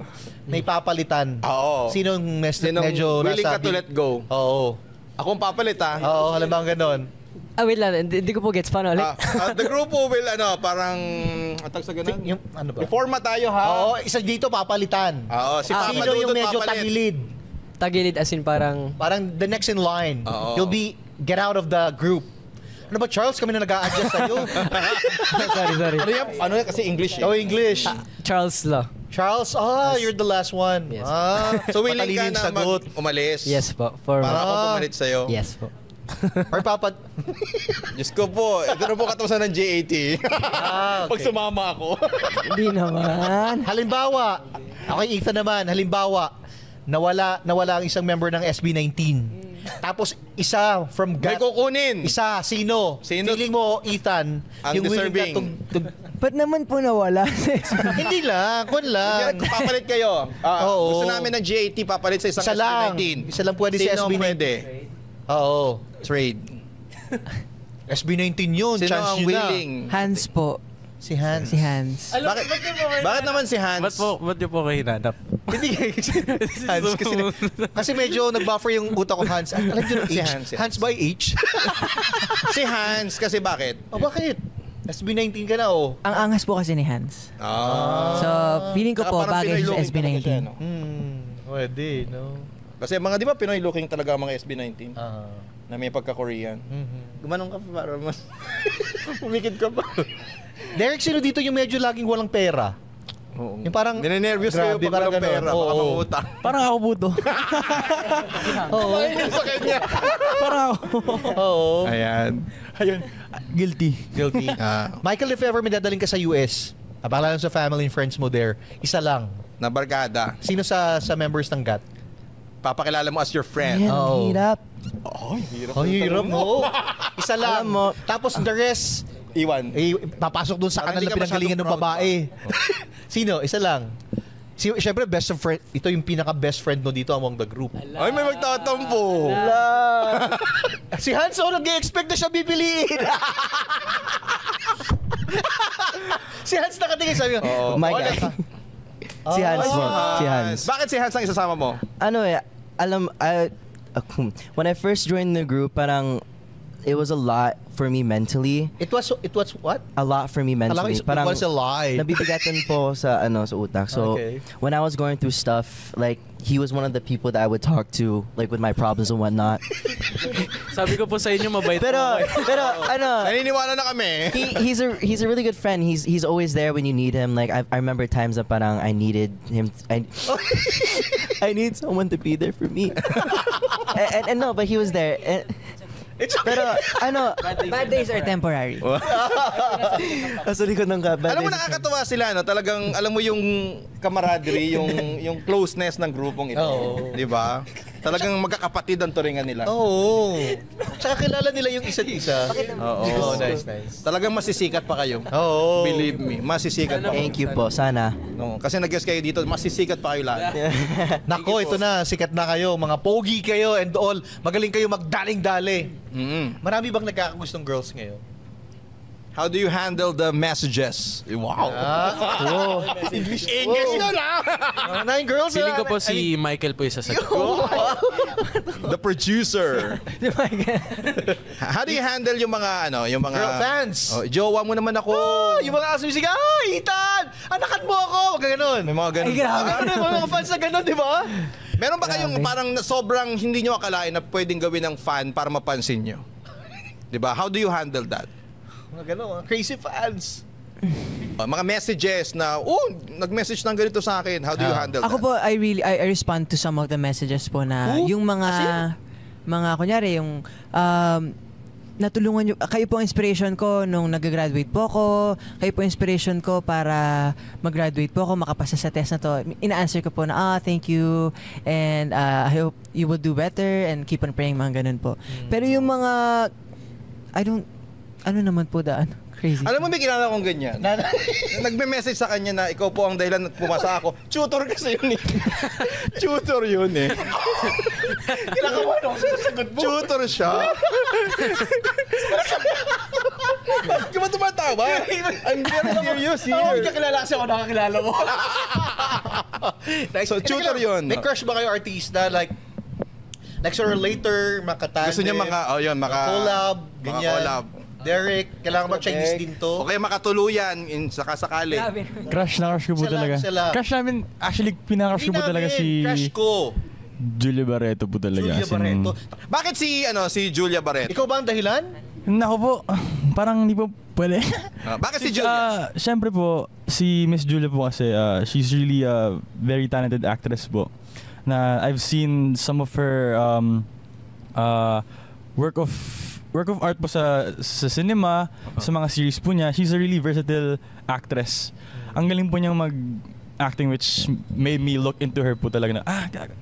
may papalitan. Oo. Sinong Sinong medyo willing nasa... ka to let go? Oo. Akong papalit Oo, halimbawa ganon. Wait lang, hindi ko po gets. Paano ulit? The group will, parang, atag sa ganun? Yung, ano ba? Reforma tayo, ha? Oo, isa dito papalitan. Oo, si Papa Sino Dudut yung medyo papalit. tagilid? Tagilid as in parang... Parang the next in line. Oo. You'll be, get out of the group. Ano ba, Charles? Kami na nag-a-adjust sa'yo. sorry. Ano yan? Kasi English eh. Oh, English. Charles Law. Charles, you're the last one. Yes. So willing ka matalino yung na sagot. umalis? Yes po. For Para ako pumalit sa'yo? Yes po. Or papa... Diyos ko po, ito na po katapusan ng JAT. Okay. Pag sumama ako. Hindi naman. Halimbawa, okay, Ethan naman, halimbawa, nawala ang isang member ng SB19. Tapos isa from May kukunin. Isa, sino? Sino? Feeling mo, Ethan, Ang yung willing ka deserving. Ba't naman po nawala? Hindi lang, kun lang. Papalit kayo. Oo. Gusto namin ng JAT papalit sa isang Isa lang. SB19. Isa lang pwede sa Sino ang SB19. pwede? Oo. Trade. SB19 yun, Sino chance ang yun willing? Hans po. Si Hans. Si Hans. Bakit naman si Hans? Ba't niyo po kayo hinanap? Hindi Hans kasi medyo nag-buffer yung utak ko Hans. Alam niyo Si H? Hans, si Hans by H? Si Hans, kasi bakit? Bakit? SB19 ka na, oh. Ang angas po kasi ni Hans. Ah. So, feeling ko po, Parang bagay Pinoy siya sa looking talaga SB19. siya, no? Pwede, no? Kasi mga di ba Pinoy looking talaga ang mga SB19 na may pagka-Korean. Mhm. Gumanong ka pa para mas umikit ka pa. Derek, sino dito yung medyo laging walang pera? Oo. Yung parang Ninenervyos kayo grabe, pag parang walang ganun. pera, Oo. baka mangutang. Parang ako buto. Oo. Sa kanya. Parang ako. Oo. Ayan. Ayun, guilty. Guilty. Michael, if ever may dadaling ka sa US, abala lang sa family and friends mo there, isa lang. Na barkada. Sino sa members ng GAT? Papakilala mo as your friend. Yan, Oo. hirap. Ang hirap mo. Isa lang. Alam mo. Tapos the rest, Iwan. papasok dun sa Parang kanal hindi na ka pinanggalingan ng masyadong babae. Sino? Isa lang. Siyempre, best of friend. Ito yung pinaka-best friend mo dito among the group. Ay, may magtatampo. Si Hans, nag-expect na siya pipiliin. Si Hans nakatingin sabi niya, Oo. My wala guy. ka. Si Hans po. Si Hans. Bakit si Hans ang isasama mo? Ano when I first joined the group, parang it was a lot for me mentally. It was what? A lot for me mentally. It was a lie. Nabibigatan po sa utak. So Okay. when I was going through stuff, like he was one of the people that I would talk to, like with my problems and whatnot. Sabi ko po sa inyo, mabait pero Naniniwala na kami. he's a really good friend. He's always there when you need him. Like I remember times that parang I needed him. I need someone to be there for me. and no, but he was there. Pero Bad days are temporary. Nasa likod ng bad Alam mo, days. nakakatawa sila, no? Talagang, alam mo yung camaraderie, yung closeness ng grupong ito. Oo. Di ba? Talagang magkakapatid ang turingan nila. Oo. Tsaka kilala nila yung isa't isa. Oo. Nice. Talagang masisikat pa kayo. Oo. Believe me, masisikat pa. Thank you po. Sana. No, kasi nag-guess kayo dito, masisikat pa kayo lahat. Nako, ito na. Sikat na kayo. Mga pogi kayo and all. Magaling kayo magdaling-dali. Marami bang nagkakagustong girls ngayon? How do you handle the messages? Wow. English yun, ah! 9 girls. Feeling ko po si Michael po isa sa The producer. How do you handle yung mga Girl fans. Oh, jowa mo naman ako. Yung mga asumsig, Ethan! Anakan mo ako! Gano'n. May mga ganun. Mga fans na gano'n, di ba? Meron ba kayong parang sobrang hindi nyo akalain na pwedeng gawin ng fan para mapansin nyo? 'Di ba? How do you handle that? Mga gano'n, mga crazy fans. Mga messages na, nag-message ng ganito sa akin. How do you handle Ako that? po, I respond to some of the messages po na yung mga kunyari yung natulungan nyo, kayo po ang inspiration ko nung nag-graduate po ako, kayo po ang inspiration ko para mag-graduate po ako, makapasa sa test na to. Ina-answer ko po na, thank you, and I hope you will do better, and keep on praying, mga ganun po. Pero yung mga, ano naman po crazy. Alam mo, may kilala kong ganyan. Nagme-message sa kanya na ikaw po ang dahilan at pumasa ako. Tutor kasi yun eh. Tutor yun eh. Kinakabahan ako sa sagot mo. Tutor siya. Bakit ka ba tumatawa? I'm very serious here. Hindi ka kilala kasi ako nakakilala mo. So, tutor yun. May crush ba kayo artista? Like sooner or later, makatandem. Gusto niya collab, ganyan. collab. Derek, kailangan ba Chinese din to? O kaya makatuluyan sakasakali. Crush na crush ko po Sila- talaga. sila. Crush namin, actually, pinaka-crush ko po talaga si Crush ko. Julia Barreto po talaga. Julia As in, Barreto. Bakit si Julia Barreto? Ikaw ba ang dahilan? Nako po, parang hindi po pwede. Bakit si Julia? Siyempre po, si Miss Julia po kasi, she's really a very talented actress po. Na I've seen some of her work of art po sa cinema, sa mga series po niya. She's a really versatile actress. Ang galing po niyang mag-acting, which made me look into her po talaga na,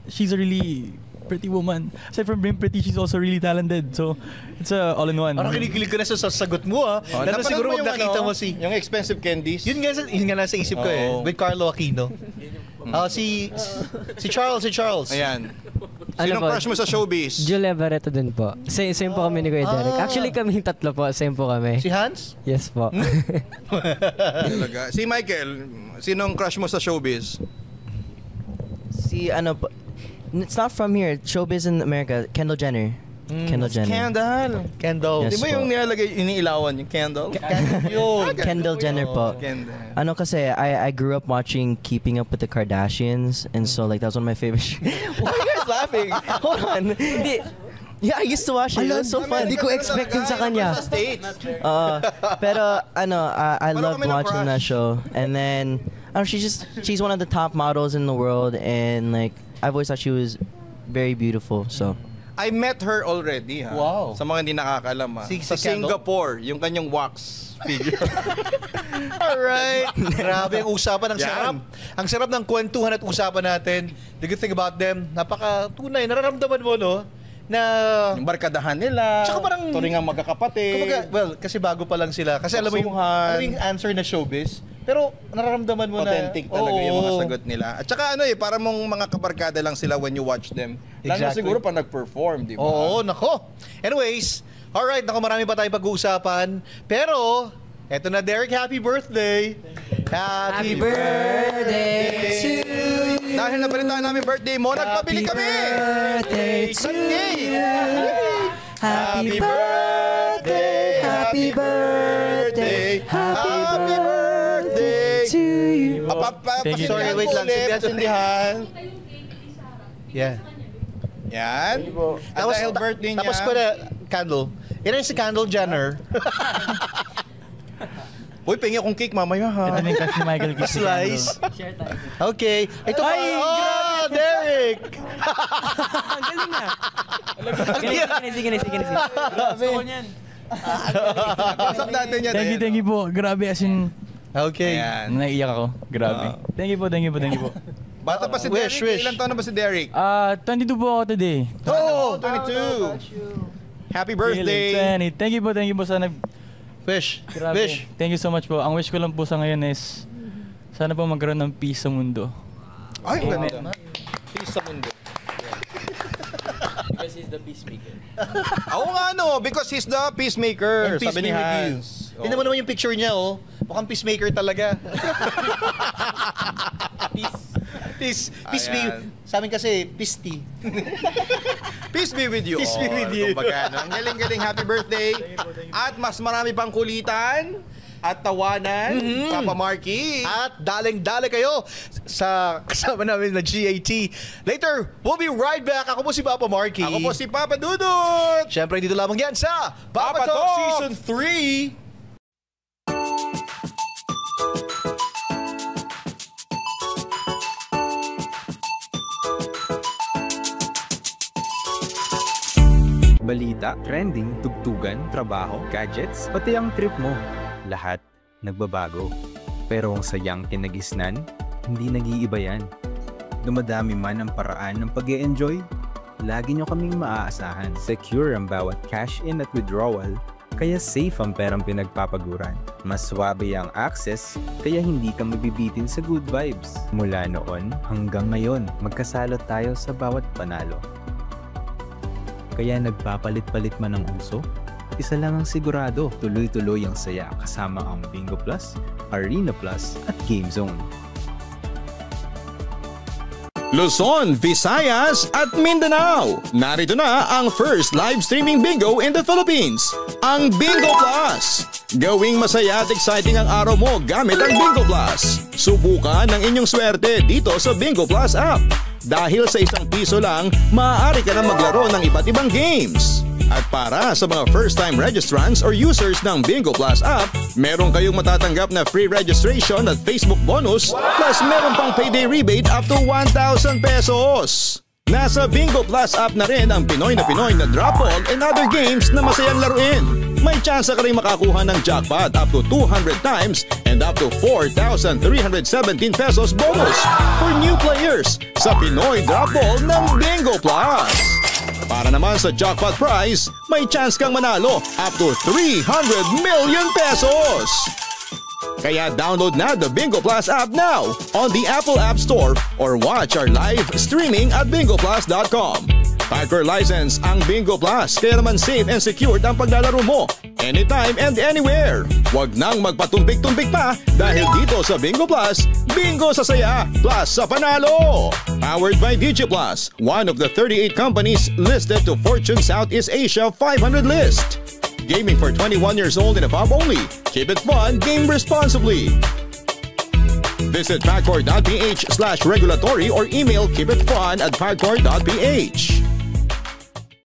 she's a really pretty woman. Aside from being pretty, she's also really talented. So, it's a all-in-one. Parang kinikilig ko na sa sagot mo, ha? Lalo Napanood siguro mo wag yung nakita mo si... yung expensive candies? Yun nga nasa isip ko eh. Oo. With Carlo Aquino. Si Charles. Ayan. Ano Sinong po? crush mo sa showbiz? Julia Barreto din po. Same po kami ni Kuya Derek. Actually, kaming tatlo po. Same po kami. Si Hans? Yes po. Talaga. Si Michael, sinong crush mo sa showbiz? It's not from here. Showbiz in America. Kendall Jenner. Kendall Jenner. Kendall. Yes Di ba po. yung iniilawan, yung candle? Yun. Kendall Jenner po. Kendall. Kasi I grew up watching Keeping Up with the Kardashians, and so like that was one of my favorite. Why are you guys laughing? Hold on. Yeah, I used to watch it. It was so fun. Hindi ko expect yun sa kanya. Sa States. Pero I loved kami ng watching that crush. show, and then she's one of the top models in the world, and like I've always thought she was very beautiful. So. I met her already, ha? Wow. Sa mga hindi nakakalam, ha? Si Sa Kendall? Singapore, yung kanyang wax figure. Alright. Grabe ang usapan. Ang Yan. sarap. Ang sarap ng kwentuhan at usapan natin. The good thing about them, napaka-tunay. Nararamdaman mo, no? Na... Yung barkadahan nila, Tsaka parang- turingang magkakapatid. Kumbaga, well, kasi bago pa lang sila. Kasi alam mo yung answer na showbiz. Pero nararamdaman mo authentic na... talaga yung mga Oo. sagot nila. At saka para mong mga kabarkada lang sila when you watch them. Lalo na Exactly. siguro pa nag-perform, di ba? Oo, nako. Anyways, alright, nako marami pa tayong pag-uusapan. Pero, eto na Derek, happy birthday. Happy birthday to you. Dahil nabalitaan namin birthday mo, nagpabili kami. Birthday to you. Happy birthday. Happy birthday. Happy birthday to you. Thank you. Sorry, wait lang. Sindihan. Yeah. Yan. At dahil birthday niya. Tapos ko na candle. Yan si Candle Jenner. Uy, pengi akong cake mamaya ha. Ito na yung crush ni Michael Kiss. Slice. Okay. Ito pa. Oh, Derek! Ang galing na. Sige. Gusto ko niyan. Usap natin yan. Thank you po. Grabe, as in, Okay. Ayan. naiiyak ako. Grabe. Thank you po. Bata pa si Derek. Wish. Ilan taon na ba si Derek? 22 po ako today. Oh, 22. Happy birthday. 20. Thank you po sa Wish. Grabe. Wish. Thank you so much po. Ang wish ko lang po sa ngayon is sana po magkaroon ng peace sa mundo. Ay, ganda. Peace sa mundo. Because he's the peacemaker. Oo nga no, because he's the peacemaker. And peace Sabi ni be with you. Hans. Tingnan mo naman yung picture niya, oh. Mukhang peacemaker talaga. Peace be. Ayan. Sa amin kasi, pisty. Peace be with you. Peace be with you. Kumbaga, no? Ang galing-galing, happy birthday. At mas marami pang kulitan at tawanan, Papa Marky. At daling-dali kayo sa kasama namin na GAT. Later, we'll be right back. Ako po si Papa Marky. Ako po si Papa Dudut. Siyempre, dito lamang yan sa Papa Papa Talk Talk Season 3. Balita, trending, tugtugan, trabaho, gadgets, pati ang trip mo. Lahat nagbabago. Pero ang sayang kinagisnan, hindi nag-iiba yan. Dumadami man ang paraan ng pag-e-enjoy, lagi nyo kaming maaasahan. Secure ang bawat cash-in at withdrawal, kaya safe ang perang pinagpapaguran. Mas swabe ang access, kaya hindi ka mabibitin sa good vibes. Mula noon hanggang ngayon, magkasalot tayo sa bawat panalo. Kaya nagpapalit-palit man ang uso, isa lang ang sigurado, tuloy-tuloy ang saya kasama ang Bingo Plus, Arena Plus at Game Zone. Luzon, Visayas at Mindanao. Narito na ang first live streaming bingo in the Philippines, ang Bingo Plus. Gawing masaya at exciting ang araw mo gamit ang Bingo Plus. Subukan ang inyong swerte dito sa Bingo Plus app. Dahil sa ₱1 lang, maaari ka na maglaro ng iba't ibang games. At para sa mga first-time registrants or users ng Bingo Plus app, meron kayong matatanggap na free registration at Facebook bonus, plus meron pang payday rebate up to ₱1,000. Nasa Bingo Plus app na rin ang Pinoy na drop ball and other games na masayang laruin. May chance ka rin makakuha ng jackpot up to 200 times and up to ₱4,317 bonus for new players sa Pinoy Drop Ball ng Bingo Plus. Para naman sa jackpot prize, may chance kang manalo up to ₱300 million. Kaya download na the Bingo Plus app now on the Apple App Store or watch our live streaming at bingoplus.com. Hardcore license ang Bingo Plus, kaya naman safe and secured ang paglalaro mo anytime and anywhere. Huwag nang magpatumpik-tumpik pa dahil dito sa Bingo Plus, bingo sa saya plus sa panalo. Powered by DigiPlus, one of the 38 companies listed to Fortune Southeast Asia 500 list. Gaming for 21 years old and above only. Keep it fun, game responsibly. Visit pagcor.ph/regulatory or email keepitfun@pagcor.ph.